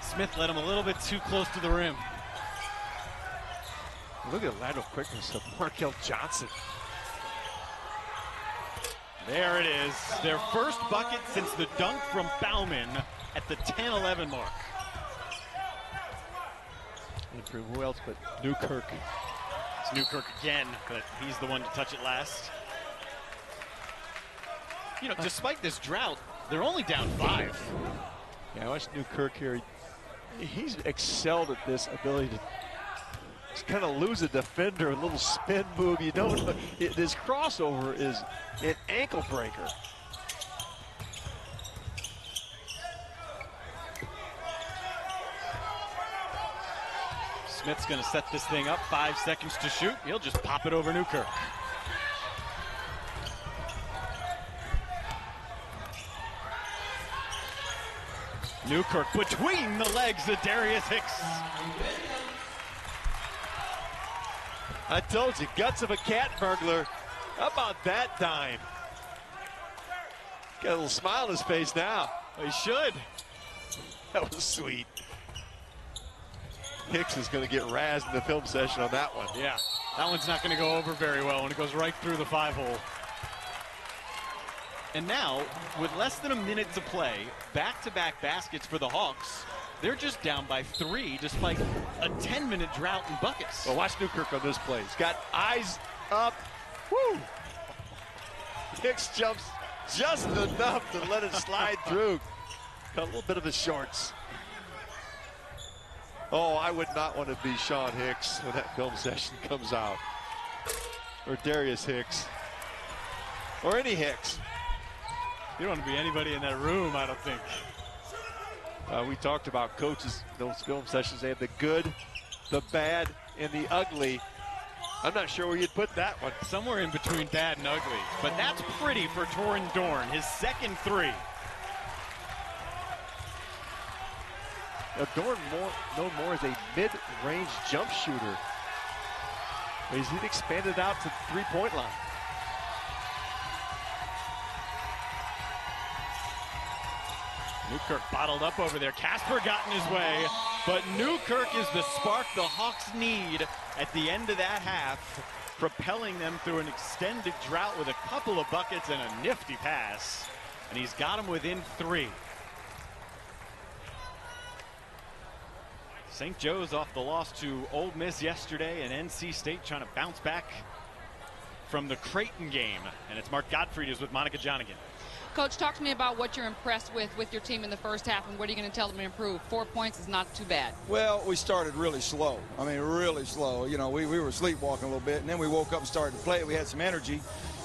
Smith led him a little bit too close to the rim. Look at the lateral quickness of Markel Johnson. There it is. Their first bucket since the dunk from Bauman at the 10-11 mark. And for who else but Newkirk. It's Newkirk again, but he's the one to touch it last. You know, despite this drought, they're only down 5. Yeah, I watched Newkirk here. He's excelled at this ability to just kind of lose a defender, a little spin move. You don't know, his crossover is an ankle breaker. Smith's going to set this thing up. 5 seconds to shoot. He'll just pop it over Newkirk. Newkirk between the legs of Darius Hicks. I told you, guts of a cat burglar. How about that dime? Got a little smile on his face now. He should. That was sweet. Hicks is going to get razzed in the film session on that one. Yeah, that one's not going to go over very well when it goes right through the 5-hole. And now, with less than a minute to play, back-to-back baskets for the Hawks. They're just down by 3 despite a 10-minute drought in buckets. Well, watch Newkirk on this play. He's got eyes up. Woo! Hicks jumps just enough to let it slide through. Got a little bit of his shorts. Oh, I would not want to be Sean Hicks when that film session comes out. Or Darius Hicks. Or any Hicks. You don't want to be anybody in that room, I don't think. We talked about coaches, those film sessions. They have the good, the bad, and the ugly. I'm not sure where you'd put that one. Somewhere in between bad and ugly. But that's pretty for Torin Dorn, his second 3. Now, Dorn known more as a mid-range jump shooter. But he's expanded out to the 3-point line. Newkirk bottled up over there. Casper got in his way, but Newkirk is the spark the Hawks need at the end of that half, propelling them through an extended drought with a couple of buckets and a nifty pass. And he's got them within 3. St. Joe's off the loss to Ole Miss yesterday, and NC State trying to bounce back from the Creighton game. And it's Mark Gottfried who's with Monica Jonigan. Coach, talk to me about what you're impressed with your team in the first half, and what are you going to tell them to improve? 4 points is not too bad. Well, we started really slow. I mean, really slow. You know, we were sleepwalking a little bit, and then we woke up and started to play. We had some energy.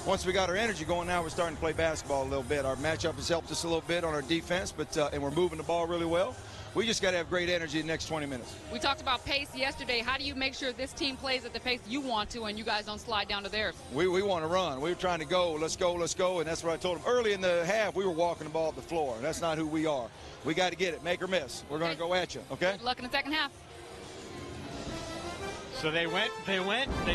Once we got our energy going, now we're starting to play basketball a little bit. Our matchup has helped us a little bit on our defense, but and we're moving the ball really well. We just got to have great energy the next 20 minutes. We talked about pace yesterday. How do you make sure this team plays at the pace you want to and you guys don't slide down to theirs? We want to run. We were trying to go, let's go, and that's what I told them. Early in the half, we were walking the ball up the floor, and that's not who we are. We got to get it, make or miss. We're going to go at you, okay? Good luck in the second half. So they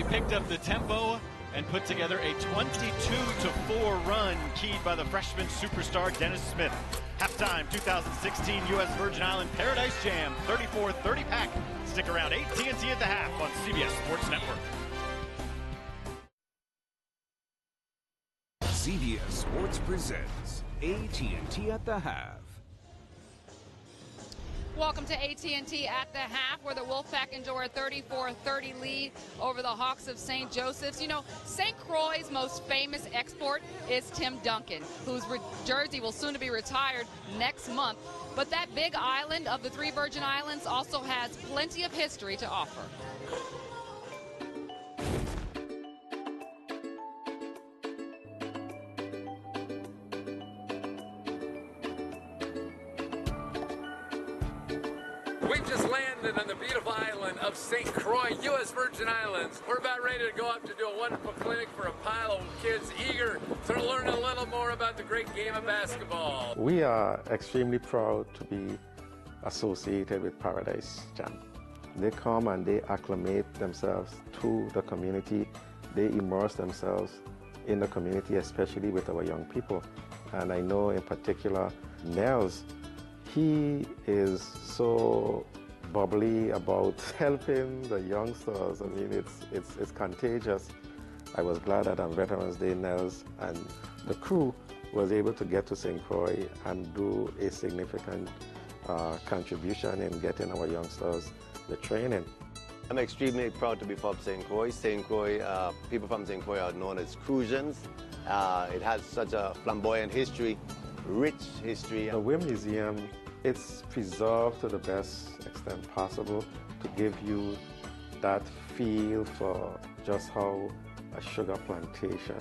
picked up the tempo and put together a 22-4 run, keyed by the freshman superstar Dennis Smith. Halftime 2016 U.S. Virgin Island Paradise Jam 34-30 pack. Stick around, AT&T at the half on CBS Sports Network. CBS Sports presents AT&T at the half. Welcome to AT&T at the half, where the Wolfpack enjoy a 34-30 lead over the Hawks of St. Joseph's. You know, St. Croix's most famous export is Tim Duncan, whose jersey will soon to be retired next month. But that big island of the three Virgin Islands also has plenty of history to offer. We've just landed on the beautiful island of St. Croix, U.S. Virgin Islands. We're about ready to go up to do a wonderful clinic for a pile of kids eager to learn a little more about the great game of basketball. We are extremely proud to be associated with Paradise Jam. They come and they acclimate themselves to the community. They immerse themselves in the community, especially with our young people. And I know in particular, Nels, he is so bubbly about helping the youngsters. I mean, it's contagious. I was glad that on Veterans Day, Nels and the crew was able to get to St. Croix and do a significant contribution in getting our youngsters the training. I'm extremely proud to be from St. Croix. St. Croix, people from St. Croix are known as Crusians. It has such a flamboyant history, rich history. The Wim Museum, it's preserved to the best extent possible to give you that feel for just how a sugar plantation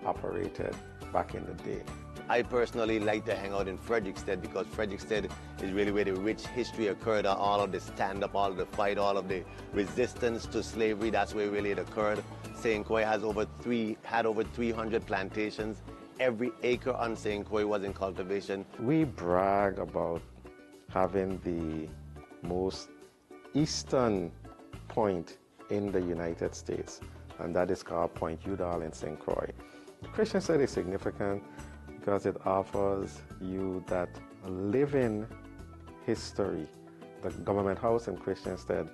operated back in the day. I personally like to hang out in Frederiksted because Frederiksted is really where the rich history occurred, all of the stand-up, all of the fight, all of the resistance to slavery. That's where really it occurred. St. Croix had over 300 plantations. Every acre on St. Croix was in cultivation. We brag about having the most eastern point in the United States, and that is called Point Udall in St. Croix. Christiansted is significant because it offers you that living history. The government house in Christiansted,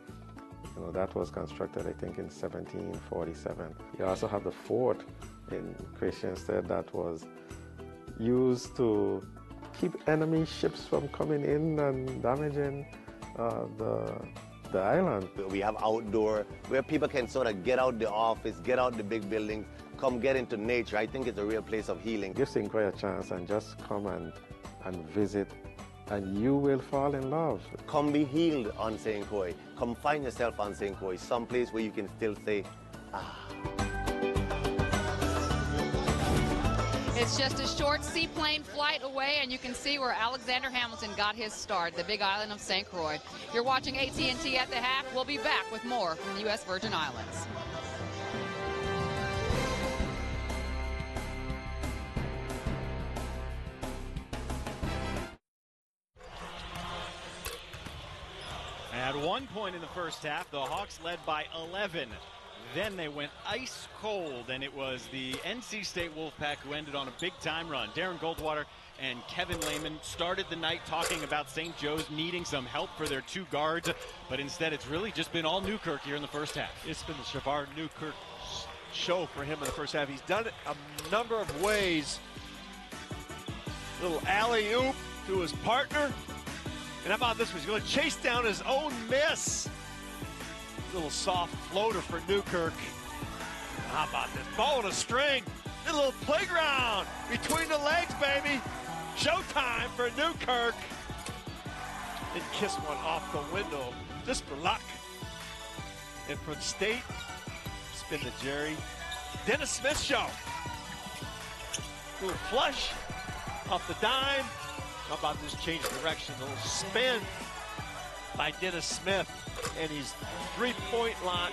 you know, that was constructed, I think, in 1747. You also have the fort in Christiansted that was used to keep enemy ships from coming in and damaging the island. We have outdoor, where people can sort of get out the office, get out the big buildings, come get into nature. I think it's a real place of healing. Give St. Croix a chance and just come and visit, and you will fall in love. Come be healed on St. Croix. Come find yourself on St. Croix, someplace where you can still say, ah. It's just a short seaplane flight away, and you can see where Alexander Hamilton got his start, the big island of St. Croix. You're watching AT&T at the half. We'll be back with more from the U.S. Virgin Islands. At one point in the first half, the Hawks led by 11. Then they went ice cold, and it was the NC State Wolfpack who ended on a big-time run. Darren Goldwater and Kevin Lehman started the night talking about St. Joe's needing some help for their two guards, but instead it's really just been all Newkirk here in the first half. It's been the Shavar Newkirk show for him in the first half. He's done it a number of ways. Little alley-oop to his partner. And how about this one? He's going to chase down his own miss. Little soft floater for Newkirk. How about this? Ball on a string. A little playground between the legs, baby. Showtime for Newkirk. And kiss one off the window just for luck. And from State, spin to Jerry. Dennis Smith show. Little flush off the dime. How about this change of direction? A little spin by Dennis Smith. And his three-point line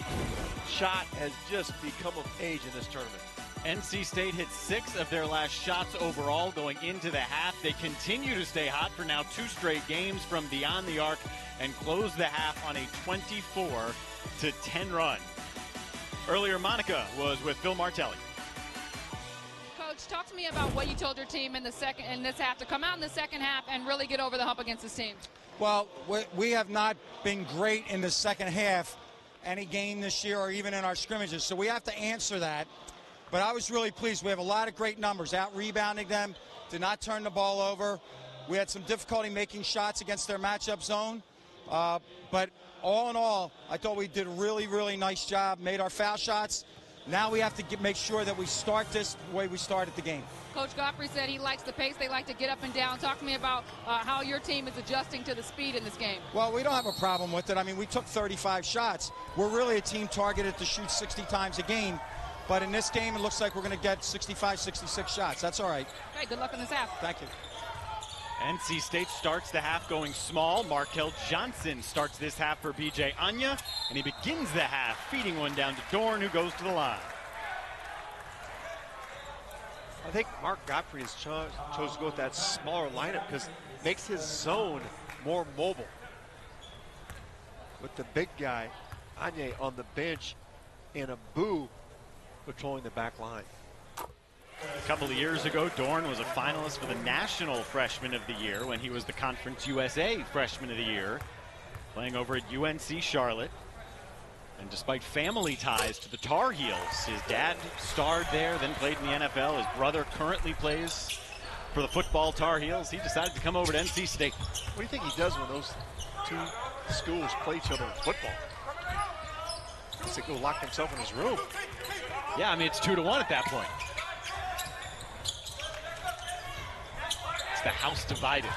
shot has just become of age in this tournament. NC State hit 6 of their last shots overall going into the half. They continue to stay hot for now 2 straight games from beyond the arc and close the half on a 24-10 run. Earlier, Monica was with Phil Martelli. Coach, talk to me about what you told your team in this half to come out in the second half and really get over the hump against this team. Well, we have not been great in the second half, any game this year or even in our scrimmages, so we have to answer that. But I was really pleased. We have a lot of great numbers, out-rebounding them, did not turn the ball over. We had some difficulty making shots against their matchup zone. But all in all, I thought we did a really, really nice job, made our foul shots. Now we have to make sure that we start this the way we started the game. Coach Godfrey said he likes the pace. They like to get up and down. Talk to me about how your team is adjusting to the speed in this game. Well, we don't have a problem with it. I mean, we took 35 shots. We're really a team targeted to shoot 60 times a game. But in this game, it looks like we're going to get 65, 66 shots. That's all right. Okay, good luck in this half. Thank you. NC State starts the half going small. Markel Johnson starts this half for B.J. Anya, and he begins the half feeding one down to Dorn, who goes to the line. I think Mark Godfrey has chose to go with that smaller lineup because it makes his zone more mobile. With the big guy, Anya, on the bench, and Abu patrolling the back line. A couple of years ago, Dorn was a finalist for the National Freshman of the Year when he was the Conference USA Freshman of the Year, playing over at UNC Charlotte. And despite family ties to the Tar Heels, his dad starred there, then played in the NFL. His brother currently plays for the football Tar Heels. He decided to come over to NC State. What do you think he does when those two schools play each other in football? He's to go lock himself in his room. Yeah, I mean, it's 2-1 at that point. It's the house divided.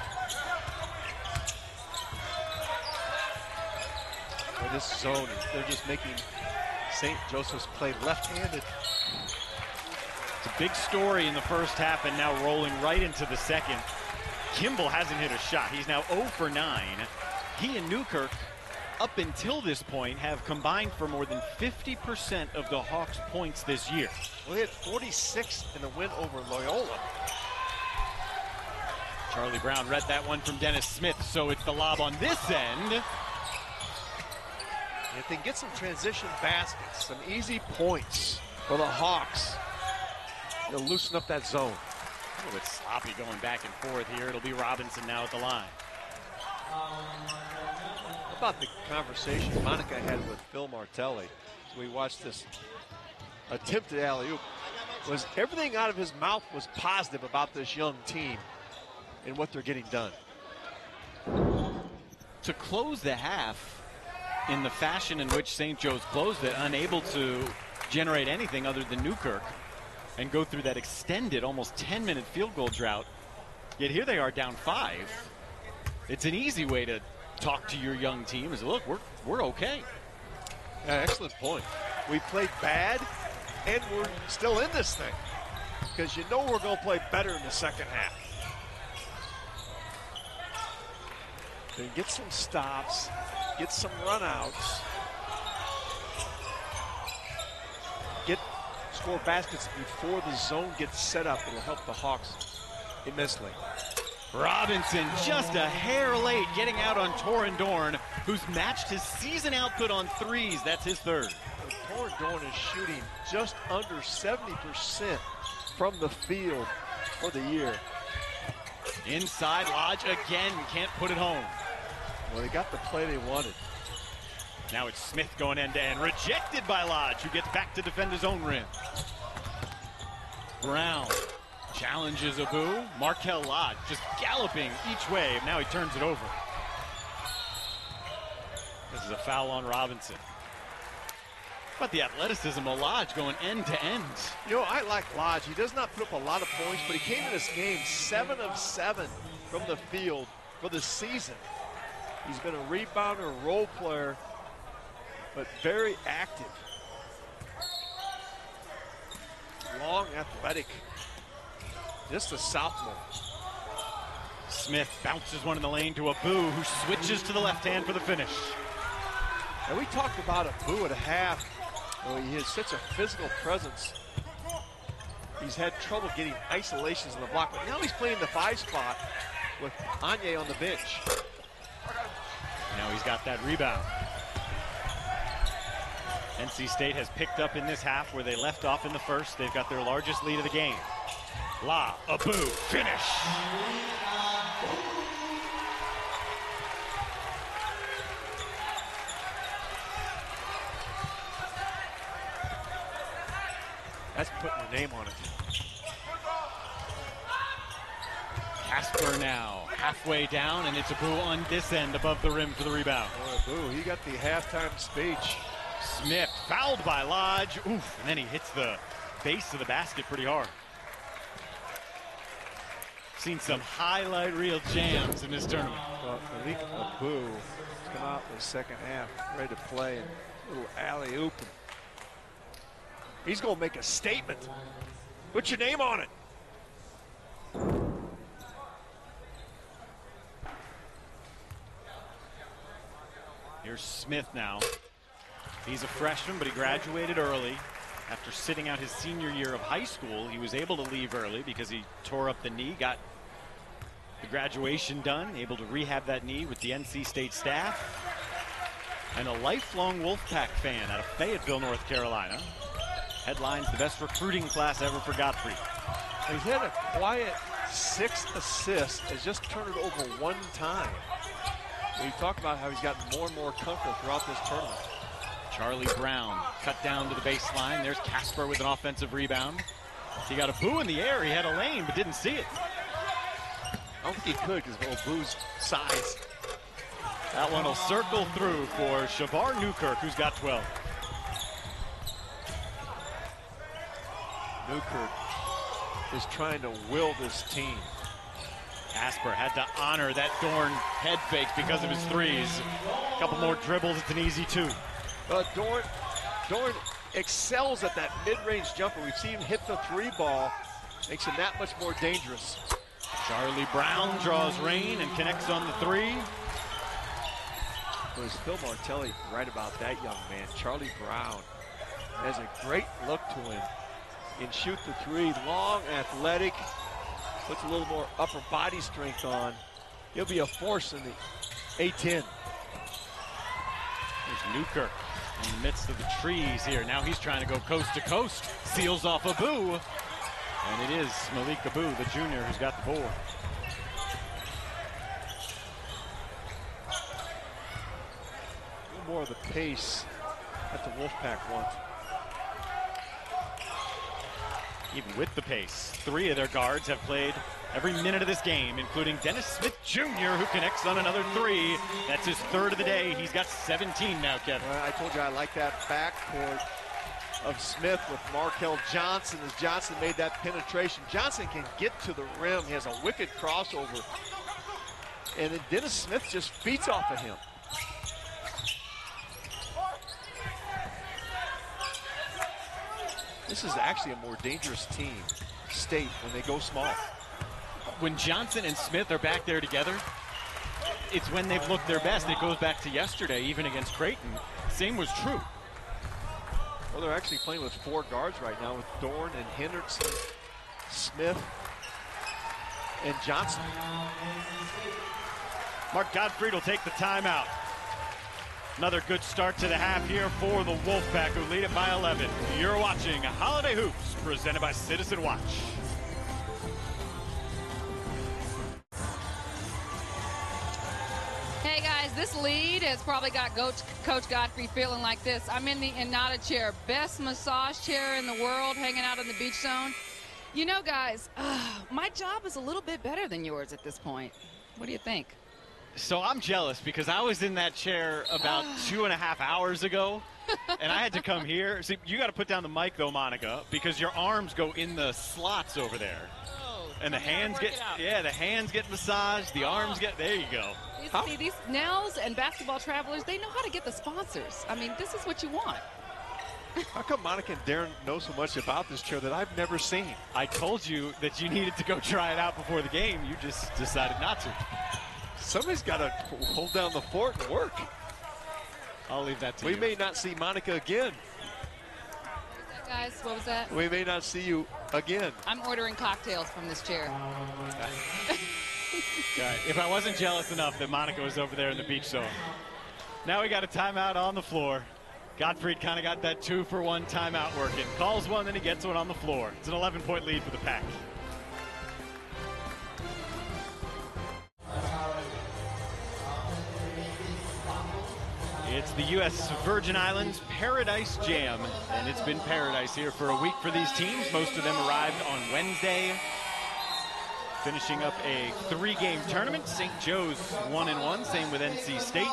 In this zone, they're just making St. Joseph's play left-handed. It's a big story in the first half and now rolling right into the second. Kimball hasn't hit a shot. He's now 0 for 9. He and Newkirk, up until this point, have combined for more than 50% of the Hawks' points this year. Well, they had 46 in the win over Loyola. Charlie Brown read that one from Dennis Smith, so it's the lob on this end. If they get some transition baskets, some easy points for the Hawks, they'll loosen up that zone. A little bit sloppy going back and forth here. It'll be Robinson now at the line. How about the conversation Monica had with Phil Martelli as we watched this attempted alley-oop? Was everything out of his mouth was positive about this young team and what they're getting done. To close the half in the fashion in which St. Joe's closed it, unable to generate anything other than Newkirk, and go through that extended, almost 10-minute field goal drought. Yet here they are down 5. It's an easy way to talk to your young team is, look, we're okay. Yeah, excellent point. We played bad, and we're still in this thing because you know we're going to play better in the second half. They get some stops, get some runouts, score baskets before the zone gets set up. It'll help the Hawks immensely. Robinson just a hair late getting out on Torin Dorn, who's matched his season output on threes. That's his third. Torin Dorn is shooting just under 70% from the field for the year. Inside, Lodge again can't put it home. Well, they got the play they wanted. Now it's Smith going end-to-end, rejected by Lodge, who gets back to defend his own rim. Brown challenges Abu. Markel Lodge just galloping each way. Now he turns it over. forces a foul on Robinson. But the athleticism of Lodge going end to end. You know, I like Lodge. He does not put up a lot of points, but he came in this game 7 of 7 from the field for the season. He's been a rebounder, role player, but very active. Long, athletic. Just a sophomore. Smith bounces one in the lane to Abu, who switches to the left hand for the finish. And we talked about Abu at a half. He has such a physical presence. He's had trouble getting isolations in the block, but now he's playing the 5 spot with Anye on the bench. Now he's got that rebound. NC State has picked up in this half where they left off in the first. They've got their largest lead of the game. La, Abu, finish. That's putting your name on it. Casper now halfway down, and it's Abu on this end above the rim for the rebound. Boy, Abu, he got the halftime speech. Smith fouled by Lodge. Oof, and then he hits the base of the basket pretty hard. Seen some highlight reel jams in this tournament. Well, Malik Abu has come out in the second half, ready to play, and a little alley-oop. He's going to make a statement. Put your name on it. Here's Smith now. He's a freshman, but he graduated early. After sitting out his senior year of high school, he was able to leave early because he tore up the knee, got the graduation done, able to rehab that knee with the NC State staff, and a lifelong Wolfpack fan out of Fayetteville, North Carolina. Headlines the best recruiting class ever for Godfrey. He's had a quiet 6 assists, has just turned it over 1 time. We talk about how he's gotten more and more comfortable throughout this tournament. Charlie Brown cut down to the baseline. There's Casper with an offensive rebound. He got Abu in the air. He had a lane, but didn't see it. I don't think he could because of Abu's size. That one will circle through for Shavar Newkirk, who's got 12. Newkirk is trying to will this team. Casper had to honor that Dorn head fake because of his threes. A couple more dribbles, it's an easy 2. Dorn excels at that mid-range jumper. We've seen him hit the 3 ball. Makes him that much more dangerous. Charlie Brown draws rain and connects on the 3. Was Phil Martelli right about that young man? Charlie Brown has a great look to him. And shoot the 3, long, athletic, puts a little more upper body strength on. He'll be a force in the A-10. There's Newkirk in the midst of the trees here. Now he's trying to go coast to coast. Seals off Abu. And it is Malik Abu, the junior, who's got the board. A little more of the pace that the Wolfpack want. Even with the pace, 3 of their guards have played every minute of this game, including Dennis Smith Jr., who connects on another 3. That's his 3rd of the day. He's got 17 now, Kevin. Well, I told you I like that backcourt of Smith with Markel Johnson as Johnson made that penetration. Johnson can get to the rim. He has a wicked crossover. And then Dennis Smith just feeds off of him. This is actually a more dangerous team, State, when they go small. When Johnson and Smith are back there together, it's when they've looked their best. It goes back to yesterday, even against Creighton. Same was true. Well, they're actually playing with 4 guards right now with Dorn and Henderson, Smith, and Johnson. Mark Gottfried will take the timeout. Another good start to the half here for the Wolfpack, who lead it by 11. You're watching Holiday Hoops, presented by Citizen Watch. Hey guys, this lead has probably got Coach Godfrey feeling like this. I'm in the Inada chair, best massage chair in the world, hanging out in the beach zone. You know, guys, my job is a little bit better than yours at this point. What do you think? So I'm jealous because I was in that chair about 2.5 hours ago, and I had to come here. See, you got to put down the mic, though, Monica, because your arms go in the slots over there. And the hands the hands get massaged, the arms get, there you go. See, these Nels and Basketball Travelers, they know how to get the sponsors. I mean, this is what you want. How come Monica and Darren know so much about this chair that I've never seen? I told you that you needed to go try it out before the game. You just decided not to. Somebody's got to hold down the fort and work. I'll leave that to you. We may not see Monica again. Guys, what was that? We may not see you again. I'm ordering cocktails from this chair. Right. If I wasn't jealous enough that Monica was over there in the beach zone. Now we got a timeout on the floor. Gottfried kind of got that 2-for-1 timeout working. Calls one, then he gets one on the floor. It's an 11-point lead for the Pack. It's the U.S. Virgin Islands Paradise Jam, and it's been paradise here for a week for these teams. Most of them arrived on Wednesday, finishing up a 3-game tournament. St. Joe's 1-1, same with NC State.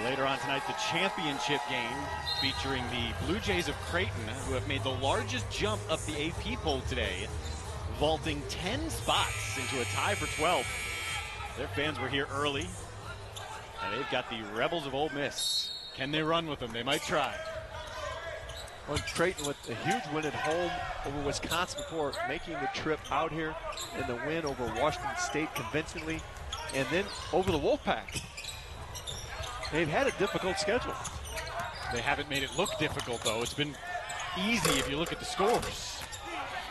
Later on tonight, the championship game featuring the Blue Jays of Creighton, who have made the largest jump up the AP poll today, vaulting 10 spots into a tie for 12th. Their fans were here early. And they've got the Rebels of Ole Miss. Can they run with them? They might try. Well, Creighton with a huge win at home over Wisconsin before making the trip out here, and the win over Washington State convincingly, and then over the Wolfpack. They've had a difficult schedule. They haven't made it look difficult, though. It's been easy if you look at the scores.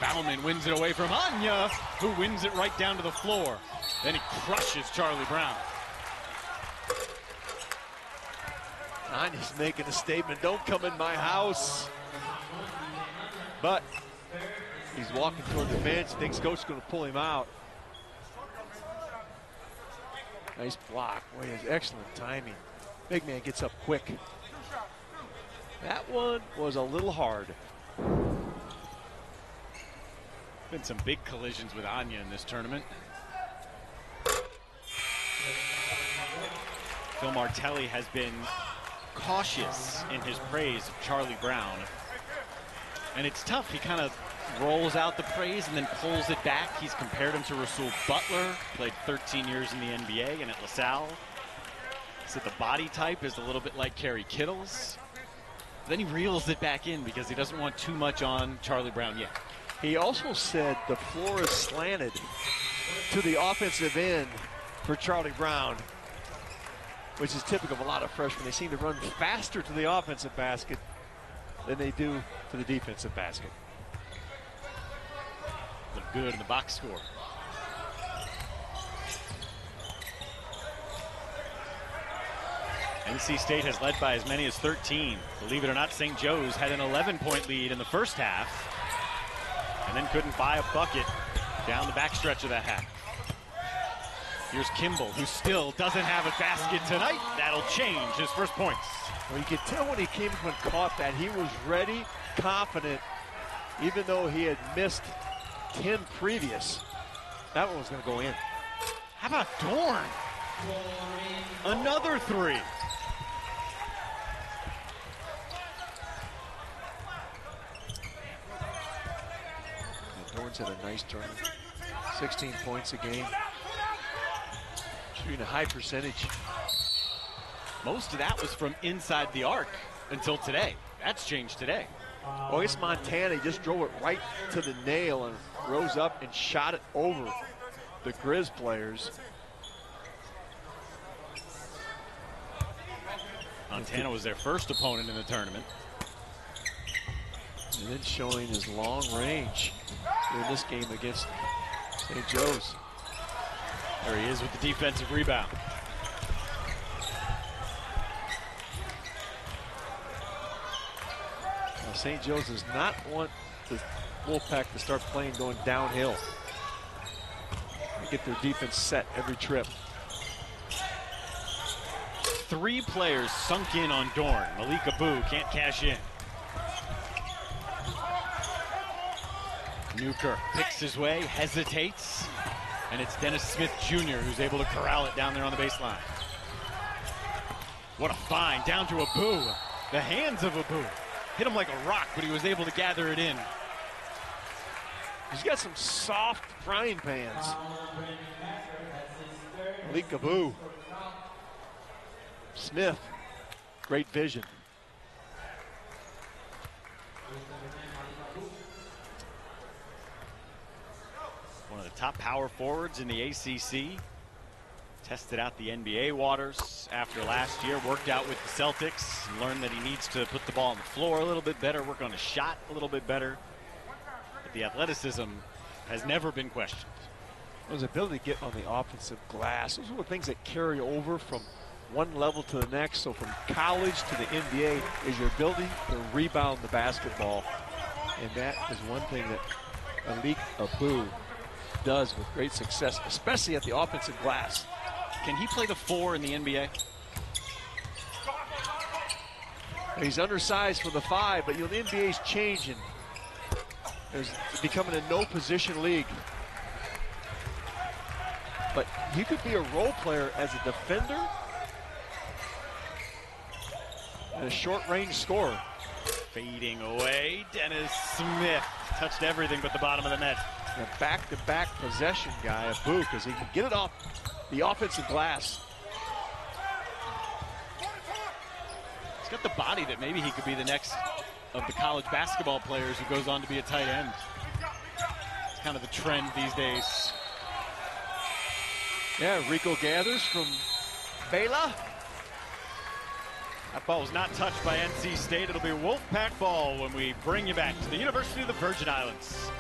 Bauman wins it away from Anya, who wins it right down to the floor. Then he crushes Charlie Brown. Anya's making a statement, don't come in my house. But he's walking toward the bench, thinks coach is going to pull him out. Nice block, boy, his excellent timing. Big man gets up quick. That one was a little hard. Been some big collisions with Anya in this tournament. Phil Martelli has been cautious in his praise of Charlie Brown. And it's tough. He kind of rolls out the praise and then pulls it back. He's compared him to Rasul Butler, played 13 years in the NBA and at LaSalle. Said the body type is a little bit like Kerry Kittles. Then he reels it back in because he doesn't want too much on Charlie Brown yet. He also said the floor is slanted to the offensive end for Charlie Brown, which is typical of a lot of freshmen. They seem to run faster to the offensive basket than they do to the defensive basket. Look good in the box score. NC State has led by as many as 13. Believe it or not, St. Joe's had an 11-point lead in the first half and then couldn't buy a bucket down the backstretch of that half. Here's Kimball, who still doesn't have a basket tonight. That'll change his first points. Well, you could tell when he came up and caught that, he was ready, confident, even though he had missed 10 previous. That one was going to go in. How about Dorn? Another three. Dorn's had a nice tournament. 16 points a game. Shooting a high percentage. Most of that was from inside the arc until today. That's changed today. Oh, it's Montana. He just drove it right to the nail and rose up and shot it over the Grizz players. Montana was their first opponent in the tournament. And then showing his long range in this game against St. Joe's. There he is with the defensive rebound. Now, St. Joe's does not want the Wolfpack to start playing going downhill. They get their defense set every trip. 3 players sunk in on Dorn. Malik Abu can't cash in. Newkirk picks his way, hesitates. And it's Dennis Smith Jr. who's able to corral it down there on the baseline. What a find, down to Abu. The hands of Abu. Hit him like a rock, but he was able to gather it in. He's got some soft frying pans. Malik Abu. Smith, great vision. One of the top power forwards in the ACC. Tested out the NBA waters after last year, worked out with the Celtics, and learned that he needs to put the ball on the floor a little bit better, work on his shot a little bit better. But the athleticism has never been questioned. His ability to get on the offensive glass. Those are the things that carry over from one level to the next. So from college to the NBA is your ability to rebound the basketball. And that is one thing that Malik Abu does with great success, especially at the offensive glass. Can he play the 4 in the NBA? He's undersized for the 5, but the NBA's changing. It's becoming a no-position league. But he could be a role player as a defender and a short-range scorer. Fading away, Dennis Smith touched everything but the bottom of the net. A back-to-back possession guy, Abu, because he can get it off the offensive glass. He's got the body that maybe he could be the next of the college basketball players who goes on to be a tight end. It's kind of the trend these days. Yeah, Rico gathers from Baylor. That ball was not touched by NC State. It'll be Wolfpack ball when we bring you back to the University of the Virgin Islands.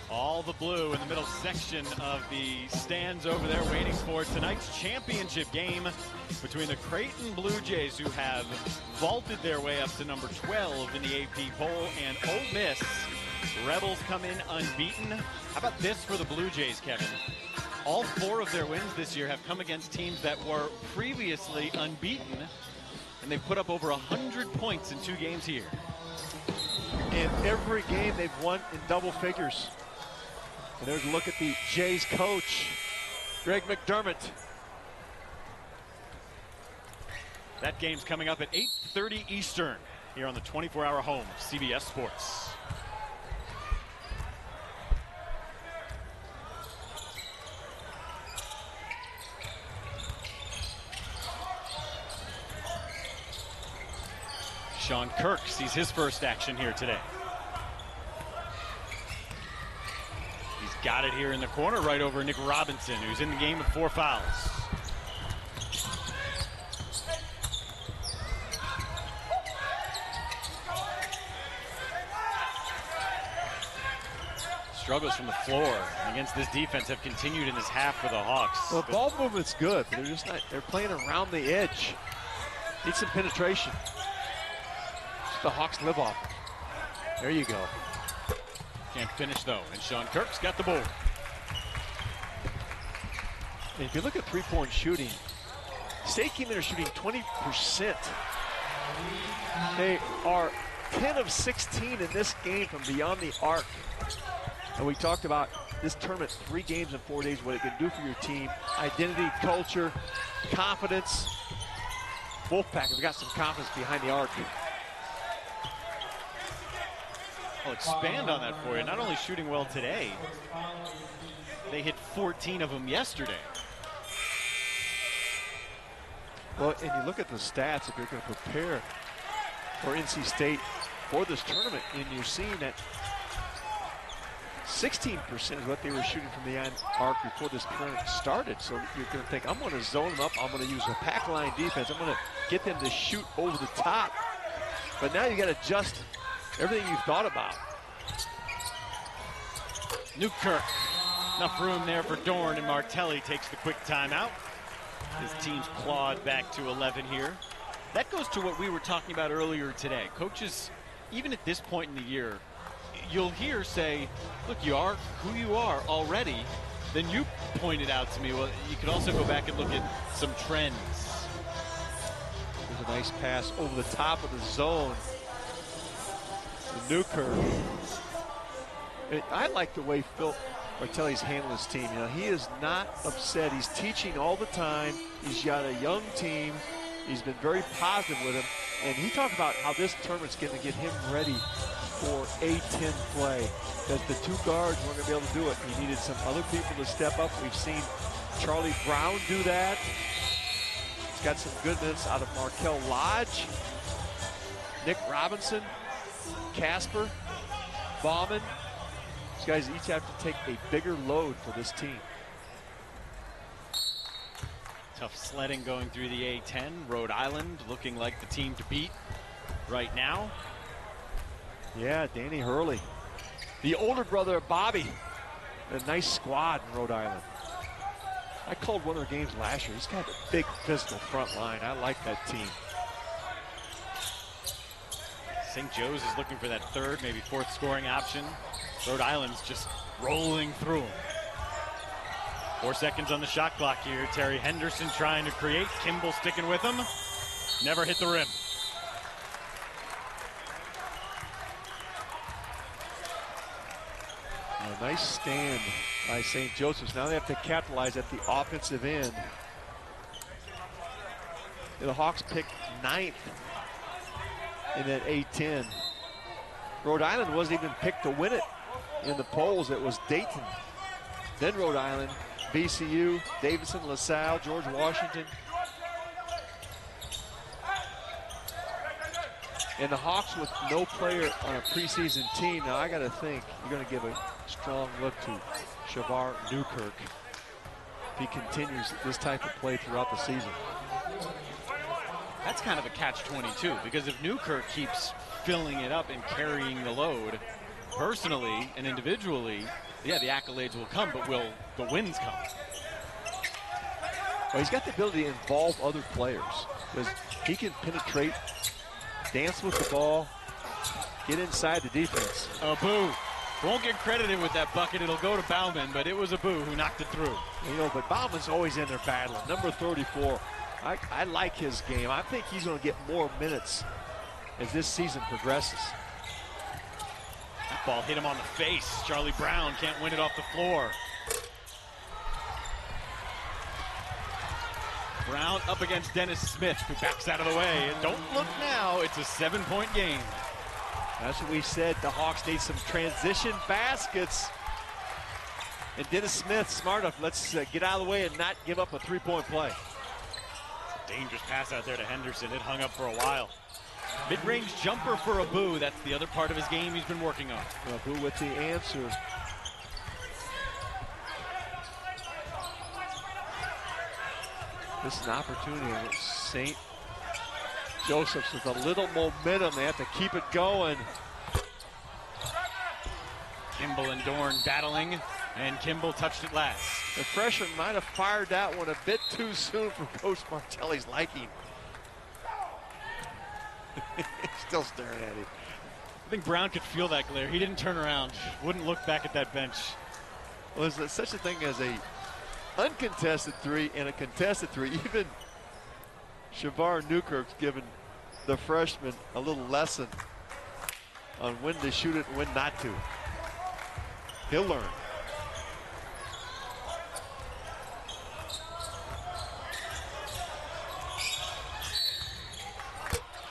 All the blue in the middle section of the stands over there waiting for tonight's championship game between the Creighton Blue Jays, who have vaulted their way up to number 12 in the AP poll, and Ole Miss. Rebels come in unbeaten. How about this for the Blue Jays, Kevin? All 4 of their wins this year have come against teams that were previously unbeaten, and they've put up over 100 points in 2 games here. In every game they've won in double figures. And there's a look at the Jays coach, Greg McDermott. That game's coming up at 8:30 Eastern here on the 24-hour home of CBS Sports. Sean Kirk sees his first action here today. He's got it here in the corner right over Nick Robinson, who's in the game with 4 fouls. Struggles from the floor against this defense have continued in this half for the Hawks. Well, ball movement's good, but they're just not, they're playing around the edge. Need some penetration. The Hawks live off. There you go. Can't finish though, and Sean Kirk's got the board. And if you look at three-point shooting, State came in shooting 20%. They are 10 of 16 in this game from beyond the arc. And we talked about this tournament, 3 games in 4 days, what it can do for your team. Identity, culture, confidence. Wolfpack have got some confidence behind the arc. I'll expand on that for you. Not only shooting well today, they hit 14 of them yesterday. Well, and you look at the stats, if you're going to prepare for NC State for this tournament, and you're seeing that 16% is what they were shooting from the arc before this tournament started. So you're going to think, I'm going to zone them up. I'm going to use a pack line defense. I'm going to get them to shoot over the top. But now you got to adjust everything you've thought about. Newkirk, enough room there for Dorn, and Martelli takes the quick timeout. His team's clawed back to 11 here. That goes to what we were talking about earlier today. Coaches, even at this point in the year, you'll hear say, look, you are who you are already. Then you pointed out to me, well, you could also go back and look at some trends. There's a nice pass over the top of the zone. Newkirk. I like the way Phil Martelli's handling his team. You know, he is not upset. He's teaching all the time. He's got a young team. He's been very positive with him. And he talked about how this tournament's going to get him ready for A-10 play. Because the two guards weren't going to be able to do it. He needed some other people to step up. We've seen Charlie Brown do that. He's got some good minutes out of Markel Lodge, Nick Robinson, Casper, Bauman. These guys each have to take a bigger load for this team. Tough sledding going through the A-10. Rhode Island looking like the team to beat right now. Yeah, Danny Hurley, the older brother of Bobby. A nice squad in Rhode Island. I called one of their games last year. He's got a big physical front line. I like that team. St. Joe's is looking for that third, maybe fourth scoring option. Rhode Island's just rolling through them. 4 seconds on the shot clock here. Terry Henderson trying to create. Kimball sticking with him. Never hit the rim. A nice stand by St. Joseph's. Now they have to capitalize at the offensive end. The Hawks picked 9th in that A-10. Rhode Island wasn't even picked to win it in the polls. It was Dayton, then Rhode Island, VCU, Davidson, LaSalle, George Washington. And the Hawks with no player on a preseason team. Now I got to think you're going to give a strong look to Shavar Newkirk if he continues this type of play throughout the season. That's kind of a catch-22, because if Newkirk keeps filling it up and carrying the load, personally and individually, yeah, the accolades will come, but will the wins come? Well, he's got the ability to involve other players because he can penetrate, dance with the ball, get inside the defense. Abu won't get credited with that bucket. It'll go to Bauman, but it was Abu who knocked it through. You know, but Bauman's always in there battling. Number 34. I like his game. I think he's going to get more minutes as this season progresses. That ball hit him on the face. Charlie Brown can't win it off the floor. Brown up against Dennis Smith, who backs out of the way. And don't look now, it's a 7-point game. That's what we said. The Hawks need some transition baskets. And Dennis Smith, smart enough, let's get out of the way and not give up a three-point play. Dangerous pass out there to Henderson. It hung up for a while. Mid-range jumper for Abu. That's the other part of his game he's been working on. Abu with the answer. This is an opportunity. St. Joseph's with a little momentum. They have to keep it going. Kimball and Dorn battling, and Kimball touched it last. The freshman might have fired that one a bit too soon for Coach Martelli's liking. Still staring at him. I think Brown could feel that glare. He didn't turn around. Wouldn't look back at that bench. Well, there's such a thing as a uncontested three and a contested three. Even Shavar Newkirk's given the freshman a little lesson on when to shoot it and when not to. He'll learn.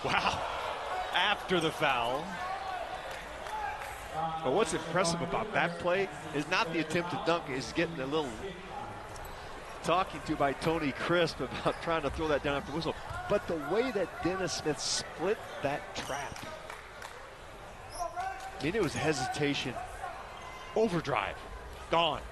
Wow. After the foul. But what's impressive about that play is not the attempt to dunk, is getting a little talking to by Tony Crisp about trying to throw that down after whistle. But the way that Dennis Smith split that trap. I mean, it was hesitation. Overdrive. Gone.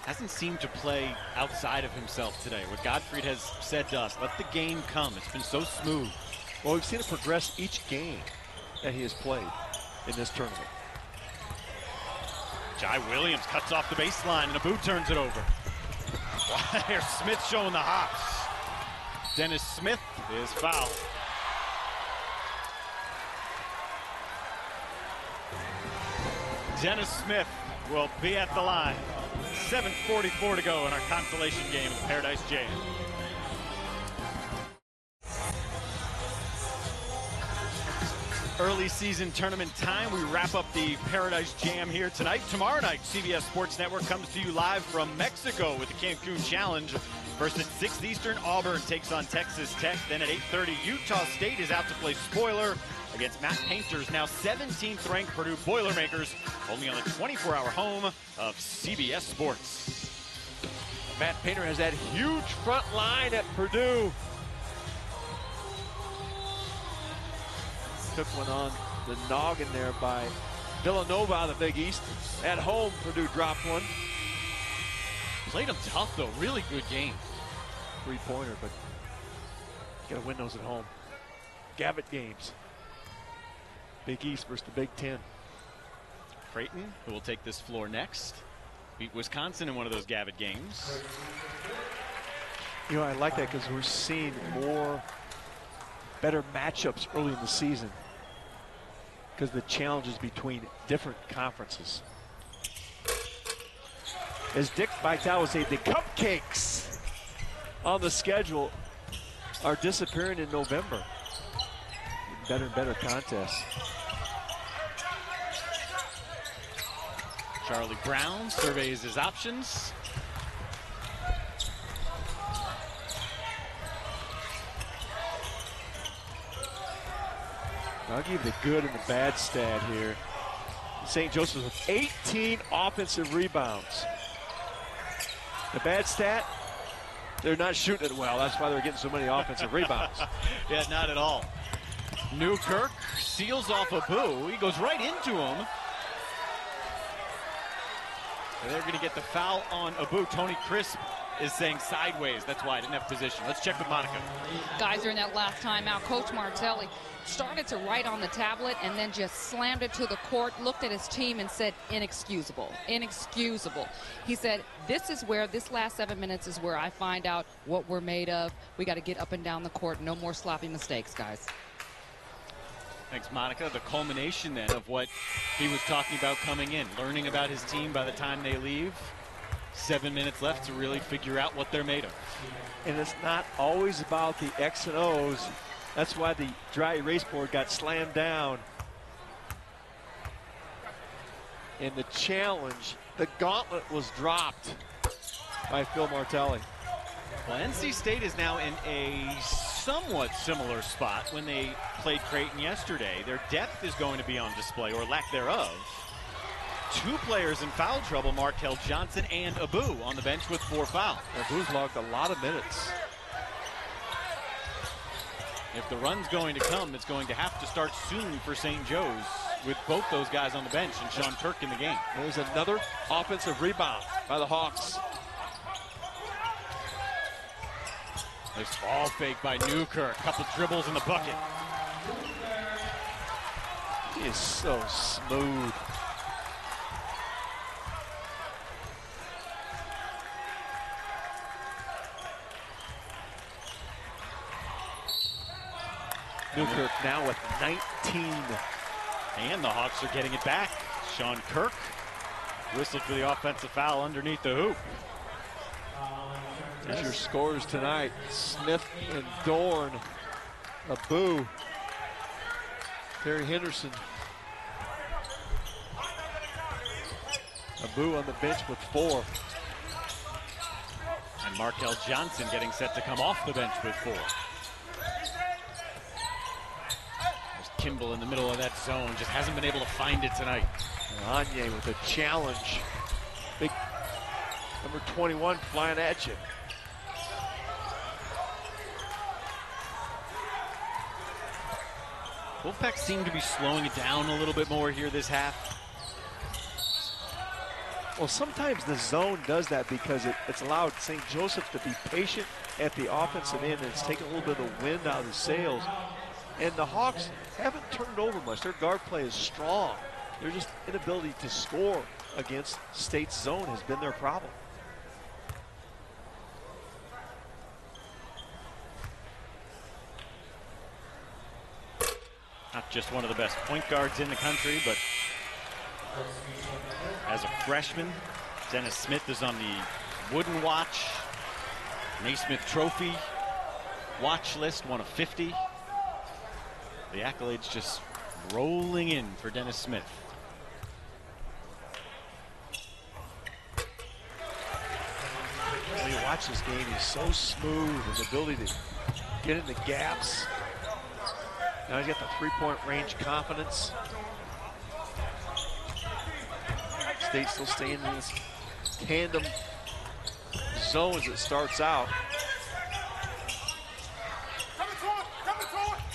Hasn't seemed to play outside of himself today. What Gottfried has said to us, let the game come. It's been so smooth. Well, we've seen it progress each game that he has played in this tournament. Jai Williams cuts off the baseline, and Abu turns it over. Here's Smith showing the hops. Dennis Smith is fouled. Dennis Smith will be at the line. 7:44 to go in our consolation game at the Paradise Jam. Early season tournament time. We wrap up the Paradise Jam here tonight. Tomorrow night, CBS Sports Network comes to you live from Mexico with the Cancun Challenge. First at 6 Eastern, Auburn takes on Texas Tech. Then at 8:30, Utah State is out to play spoiler against Matt Painter's now 17th ranked Purdue Boilermakers, only on the 24-hour home of CBS Sports. Matt Painter has that huge front line at Purdue. Took one on the noggin there by Villanova, the Big East. At home, Purdue dropped one. Played them tough, though. Really good game. Three-pointer, but you got to win those at home. Gavitt games. Big East versus the Big Ten. Creighton, who will take this floor next, beat Wisconsin in one of those Gavitt games. You know, I like that because we're seeing better matchups early in the season because the challenges between different conferences. As Dick Vitale would say, the cupcakes on the schedule are disappearing in November. Better and better contests. Charlie Brown surveys his options. I'll give you the good and the bad stat here. St. Joseph's with 18 offensive rebounds. The bad stat, they're not shooting it well. That's why they're getting so many offensive rebounds. Yeah, not at all. Newkirk seals off Abu. He goes right into him. And they're going to get the foul on Abu. Tony Crisp is saying sideways. That's why I didn't have position. Let's check with Monica. Guys are in that last timeout. Coach Martelli started to write on the tablet and then just slammed it to the court, looked at his team and said, inexcusable, inexcusable. He said, this last 7 minutes is where I find out what we're made of. We got to get up and down the court. No more sloppy mistakes, guys. Thanks, Monica. The culmination then of what he was talking about coming in, learning about his team by the time they leave. 7 minutes left to really figure out what they're made of. And it's not always about the X and O's. That's why the dry erase board got slammed down. In the challenge, the gauntlet was dropped by Phil Martelli. Well, NC State is now in a somewhat similar spot when they played Creighton yesterday. Their depth is going to be on display, or lack thereof. 2 players in foul trouble, Markel Johnson and Abu on the bench with 4 fouls. Abu's logged a lot of minutes. If the run's going to come, it's going to have to start soon for St. Joe's with both those guys on the bench and Sean Kirk in the game. There's another offensive rebound by the Hawks. Nice ball fake by Newkirk. Couple dribbles in the bucket. He is so smooth. Newkirk now with 19. And the Hawks are getting it back. Sean Kirk whistled for the offensive foul underneath the hoop. There's your scores tonight. Smith and Dorn. Abu. Terry Henderson. Abu on the bench with 4. And Markel Johnson getting set to come off the bench with 4. There's Kimball in the middle of that zone. Just hasn't been able to find it tonight. Anye with a challenge. Big number 21 flying at you. Wolfpack seemed to be slowing it down a little bit more here this half. Well, sometimes the zone does that because it's allowed St. Joseph to be patient at the offensive end, and it's taken a little bit of wind out of the sails. And the Hawks haven't turned over much. Their guard play is strong. Their just inability to score against State's zone has been their problem. Not just one of the best point guards in the country, but as a freshman, Dennis Smith is on the Wooden Watch, Naismith Trophy watch list, one of 50. The accolades just Rolling in for Dennis Smith. When you watch this game, he's so smooth and the ability to get in the gaps. Now he's got the three-point range confidence. State still staying in this tandem zone as it starts out.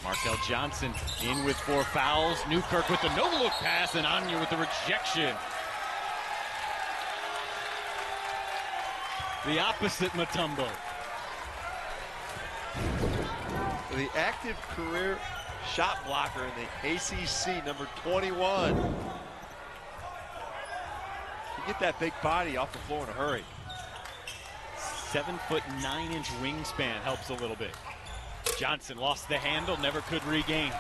Markel Johnson in with 4 fouls. Newkirk with the no-look pass, and Anya with the rejection. The opposite Mutombo. The active career shot blocker in the ACC, number 21. You get that big body off the floor in a hurry. 7-foot 9-inch wingspan helps a little bit. Johnson lost the handle, never could regain.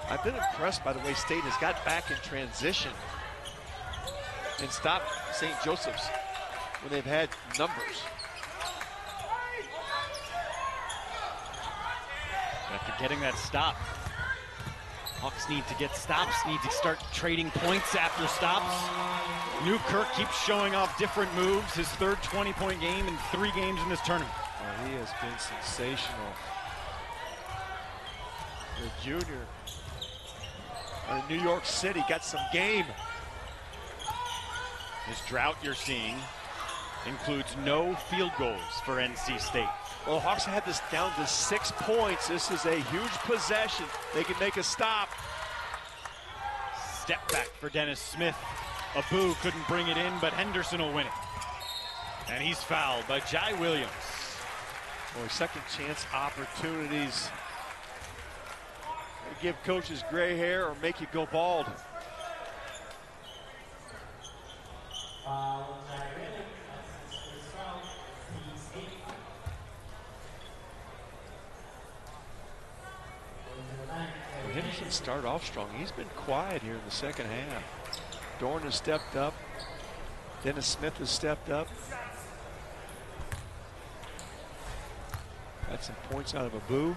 I've been impressed by the way State has got back in transition and stopped St. Joseph's when they've had numbers. After getting that stop, Hawks need to get stops, need to start trading points after stops. Newkirk keeps showing off different moves, his third 20-point game in 3 games in this tournament. Well, he has been sensational. The junior out of New York City got some game. This drought you're seeing includes no field goals for NC State. Well, Hawks had this down to 6 points. This is a huge possession. They can make a stop. Step back for Dennis Smith. Abu couldn't bring it in, but Henderson will win it. And he's fouled by Jai Williams. Boy, second chance opportunities. They give coaches gray hair or make you go bald. Henderson started off strong. He's been quiet here in the second half. Dorn has stepped up. Dennis Smith has stepped up. Got some points out of Abu.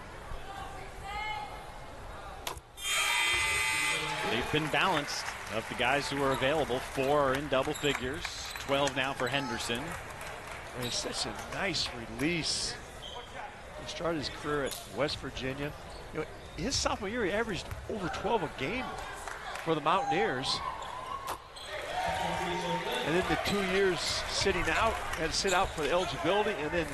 They've been balanced of the guys who are available. 4 are in double figures. 12 now for Henderson. And it's such a nice release. He started his career at West Virginia. You know, his sophomore year, he averaged over 12 a game for the Mountaineers. And then the 2 years sitting out, had to sit out for the eligibility, and then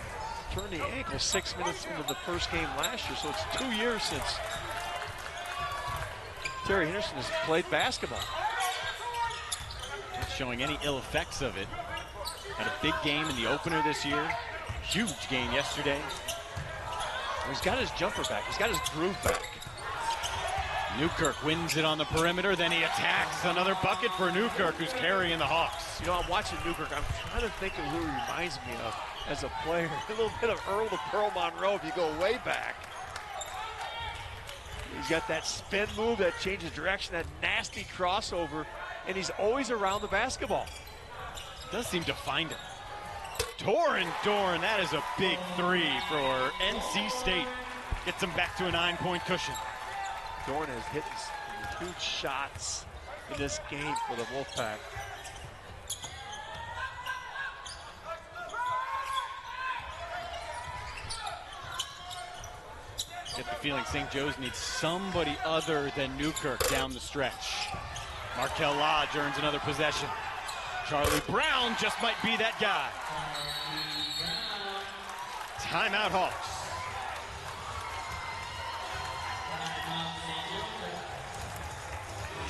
turned the ankle 6 minutes into the first game last year. So it's 2 years since Terry Henderson has played basketball. Not showing any ill effects of it. Had a big game in the opener this year. Huge game yesterday. He's got his jumper back. He's got his groove back. Newkirk wins it on the perimeter, then he attacks. Another bucket for Newkirk, who's carrying the Hawks. You know, I'm watching Newkirk. I'm trying to think of who he reminds me of as a player. A little bit of Earl the Pearl Monroe if you go way back. He's got that spin move that changes direction, that nasty crossover, and he's always around the basketball. Does seem to find him. Torin Dorn, that is a big 3 for NC State. Gets them back to a 9-point cushion. Dorn has hit some huge shots in this game for the Wolfpack. Get the feeling St. Joe's needs somebody other than Newkirk down the stretch. Markel Lodge earns another possession. Charlie Brown just might be that guy. Timeout Hawks.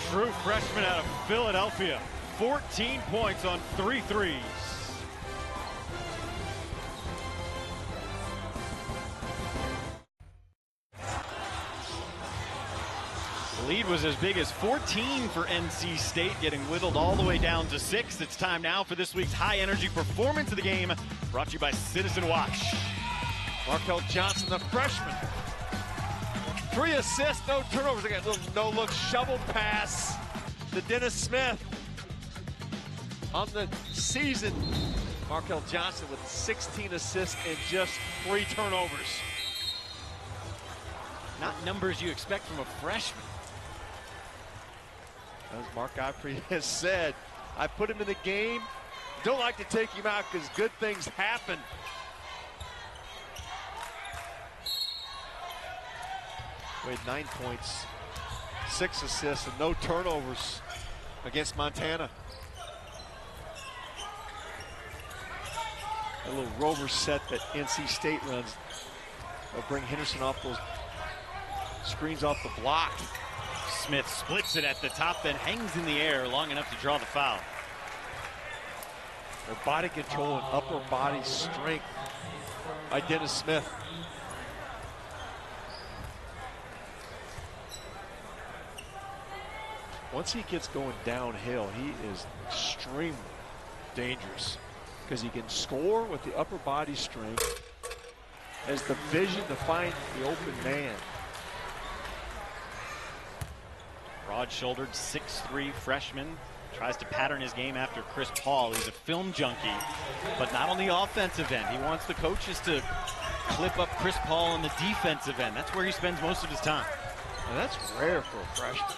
True freshman out of Philadelphia. 14 points on 3 threes. The lead was as big as 14 for NC State, getting whittled all the way down to 6. It's time now for this week's high-energy performance of the game, brought to you by Citizen Watch. Markel Johnson, the freshman. 3 assists, no turnovers. Again, a little no-look shovel pass to Dennis Smith on the season. Markel Johnson with 16 assists and just 3 turnovers. Not numbers you expect from a freshman. As Mark Godfrey has said, I put him in the game. Don't like to take him out because good things happen. Wade 9 points, 6 assists, and no turnovers against Montana. A little rover set that NC State runs. They'll bring Henderson off those screens off the block. Smith splits it at the top, then hangs in the air long enough to draw the foul. Their body control and upper body strength by Dennis Smith. Once he gets going downhill, he is extremely dangerous because he can score with the upper body strength, has the vision to find the open man. Broad-shouldered 6'3" freshman. Tries to pattern his game after Chris Paul. He's a film junkie, but not on the offensive end. He wants the coaches to clip up Chris Paul on the defensive end. That's where he spends most of his time. And that's rare for a freshman.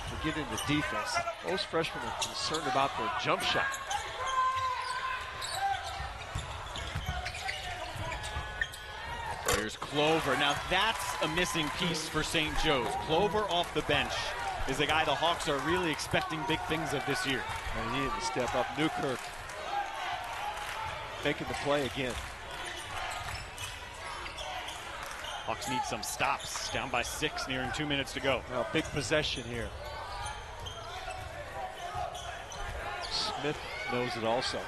To get into defense, most freshmen are concerned about their jump shot. Here's Clover. Now that's a missing piece for St. Joe's. Clover off the bench is the guy the Hawks are really expecting big things of this year. And he needed to step up. Newkirk making the play again. Hawks need some stops. Down by 6, nearing 2 minutes to go. Now big possession here. Smith knows it also.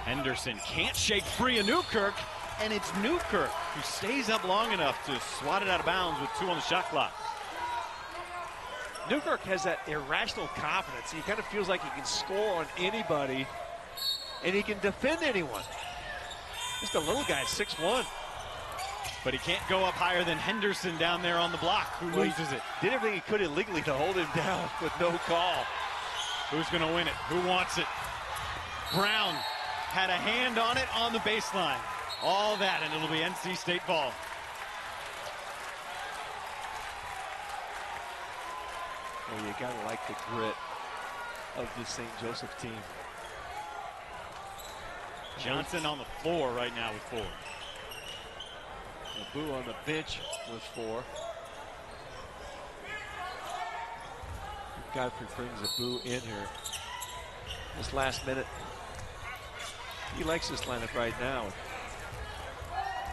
Henderson can't shake free of Newkirk, and it's Newkirk who stays up long enough to swat it out of bounds with 2 on the shot clock. Newkirk has that irrational confidence. He kind of feels like he can score on anybody, and he can defend anyone. Just a little guy, 6'1". But he can't go up higher than Henderson down there on the block, who loses it. Did everything he could illegally to hold him down with no call. Who's going to win it? Who wants it? Brown had a hand on it on the baseline. All that, and it'll be NC State ball. Well, you gotta like the grit of this St. Joseph team. Johnson on the floor right now with 4. Abu on the bench with 4. Godfrey brings Abu in here. This last minute. He likes this lineup right now.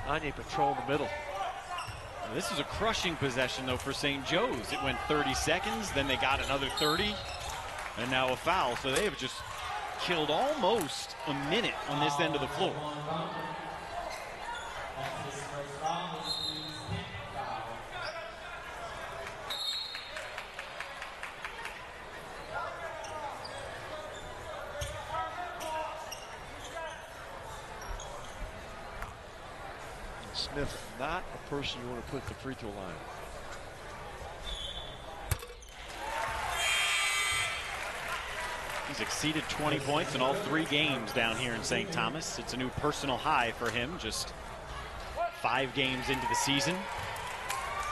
Anya patrol in the middle. Well, this is a crushing possession, though, for St. Joe's. It went 30 seconds, then they got another 30, and now a foul. So they have just killed almost a minute on this end of the floor. Smith, not a person you want to put at the free throw line. He's exceeded 20 points in all 3 games down here in St. Thomas. It's a new personal high for him, just 5 games into the season.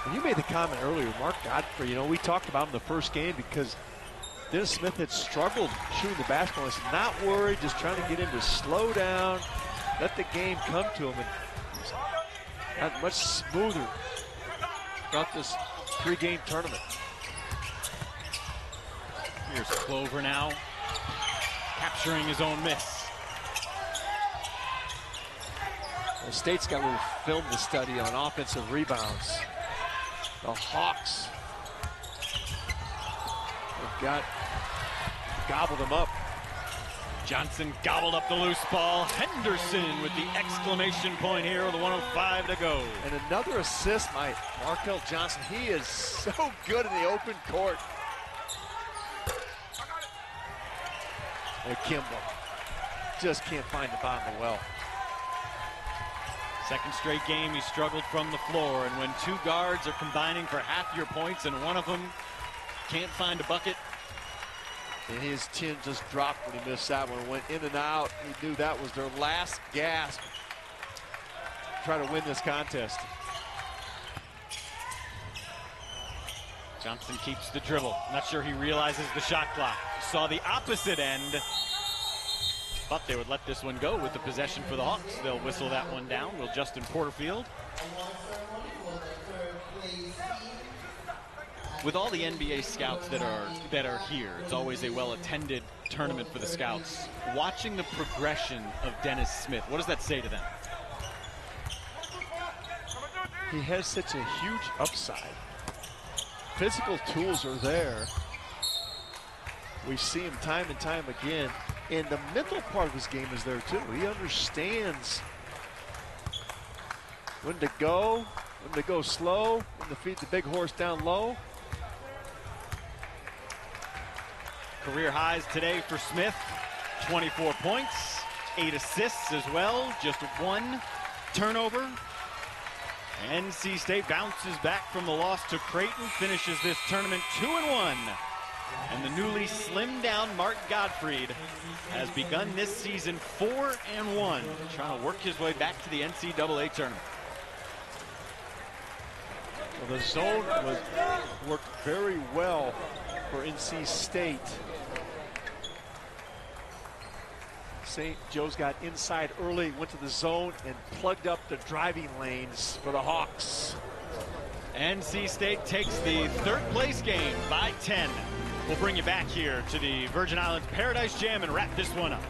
And you made the comment earlier, Mark Godfrey, you know, we talked about him the first game because Dennis Smith had struggled shooting the basketball. He's not worried, just trying to get him to slow down, let the game come to him. And got much smoother throughout this 3-game tournament. Here's Clover now, capturing his own miss. The State's got a little film to study on offensive rebounds. The Hawks have gobbled them up. Johnson gobbled up the loose ball. Henderson with the exclamation point here with 1:05 to go. And another assist by Markel Johnson. He is so good in the open court. And Kimball just can't find the bottom of the well. Second straight game he struggled from the floor, and when 2 guards are combining for half your points and one of them can't find a bucket. And his chin just dropped when he missed that one. Went in and out. He knew that was their last gasp. Try to win this contest. Johnson keeps the dribble. Not sure he realizes the shot clock. Saw the opposite end. But they would let this one go with the possession for the Hawks. They'll whistle that one down. Will Justin Porterfield. With all the NBA scouts that are here, it's always a well-attended tournament for the scouts. Watching the progression of Dennis Smith, what does that say to them? He has such a huge upside. Physical tools are there. We see him time and time again. And the mental part of his game is there too. He understands when to go slow, when to feed the big horse down low. Career highs today for Smith, 24 points, 8 assists as well, just 1 turnover. NC State bounces back from the loss to Creighton, finishes this tournament 2-1. And the newly slimmed down Mark Gottfried has begun this season 4-1, trying to work his way back to the NCAA tournament. Well, the zone worked very well for NC State. St. Joe's got inside early, went to the zone, and plugged up the driving lanes for the Hawks. NC State takes the third place game by 10. We'll bring you back here to the Virgin Islands Paradise Jam and wrap this one up.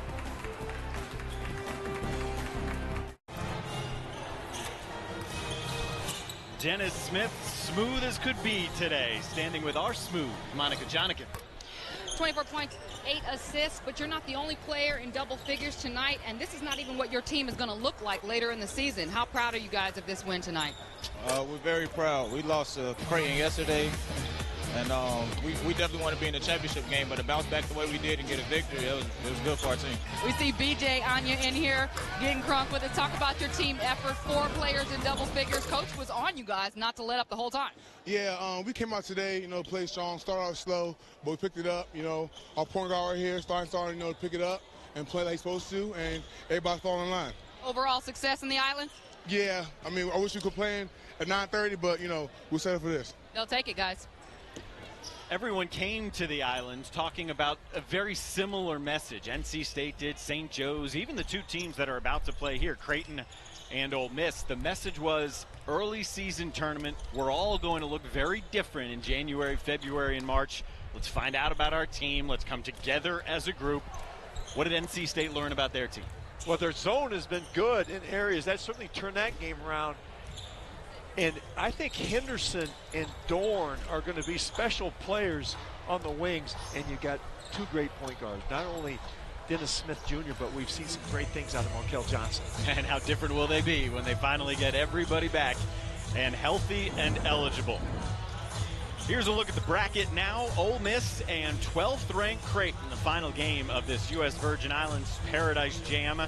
Dennis Smith, smooth as could be today, standing with our smooth Monica Jonigan. 24 points, 8 assists, but you're not the only player in double figures tonight, and this is not even what your team is going to look like later in the season. How proud are you guys of this win tonight? We're very proud. We lost to Creighton yesterday, and we definitely want to be in the championship game, but to bounce back the way we did and get a victory, it was good for our team. We see BJ Anya in here getting crunk with it. Talk about your team effort. 4 players in double figures. Coach was on you guys not to let up the whole time. Yeah, we came out today, played strong, started out slow, but we picked it up. Our point guard right here starting, to pick it up and play like he's supposed to, and everybody's falling in line. Overall success in the island? Yeah, I wish we could play at 9:30, but, we'll settle for this. They'll take it, guys. Everyone came to the islands talking about a very similar message. NC State did, St. Joe's, even the 2 teams that are about to play here, Creighton and Ole Miss. The message was early season tournament. We're all going to look very different in January, February, and March. Let's find out about our team. Let's come together as a group. What did NC State learn about their team? Well, their zone has been good in areas. That certainly turned that game around. And I think Henderson and Dorn are going to be special players on the wings. And you got 2 great point guards. Not only Dennis Smith Jr., but we've seen some great things out of Markel Johnson. And how different will they be when they finally get everybody back and healthy and eligible? Here's a look at the bracket now. Ole Miss and 12th ranked Creighton, the final game of this U.S. Virgin Islands Paradise Jam.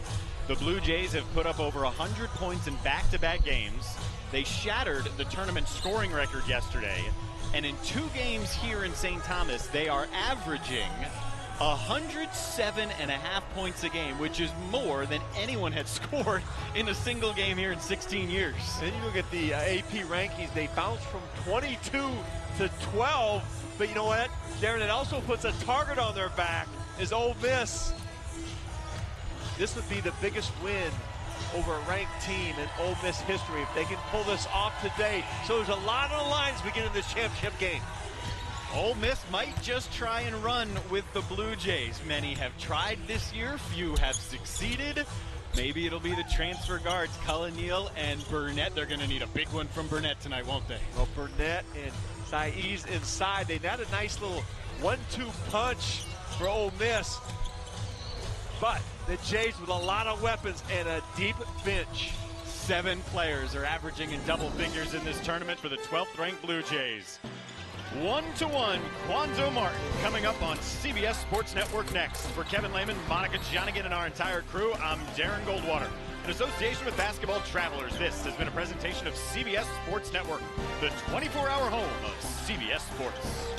The Blue Jays have put up over 100 points in back-to-back games. They shattered the tournament scoring record yesterday. And in 2 games here in St. Thomas, they are averaging 107.5 points a game, which is more than anyone had scored in a single game here in 16 years. And you look at the AP rankings, they bounced from 22 to 12. But you know what, Darren, it also puts a target on their back is Ole Miss. This would be the biggest win over a ranked team in Ole Miss history if they can pull this off today. So there's a lot on the line as we get into this championship game. Ole Miss might just try and run with the Blue Jays. Many have tried this year, few have succeeded. Maybe it'll be the transfer guards, Cullen Neal and Burnett. They're going to need a big one from Burnett tonight, won't they? Well, Burnett and Saiz inside. They had a nice little 1-2 punch for Ole Miss. But the Jays with a lot of weapons and a deep bench. 7 players are averaging in double figures in this tournament for the 12th ranked Blue Jays. 1-1, Quanzo Martin coming up on CBS Sports Network next. For Kevin Lehman, Monica Jonigan, and our entire crew, I'm Darren Goldwater. In association with Basketball Travelers, this has been a presentation of CBS Sports Network, the 24-hour home of CBS Sports.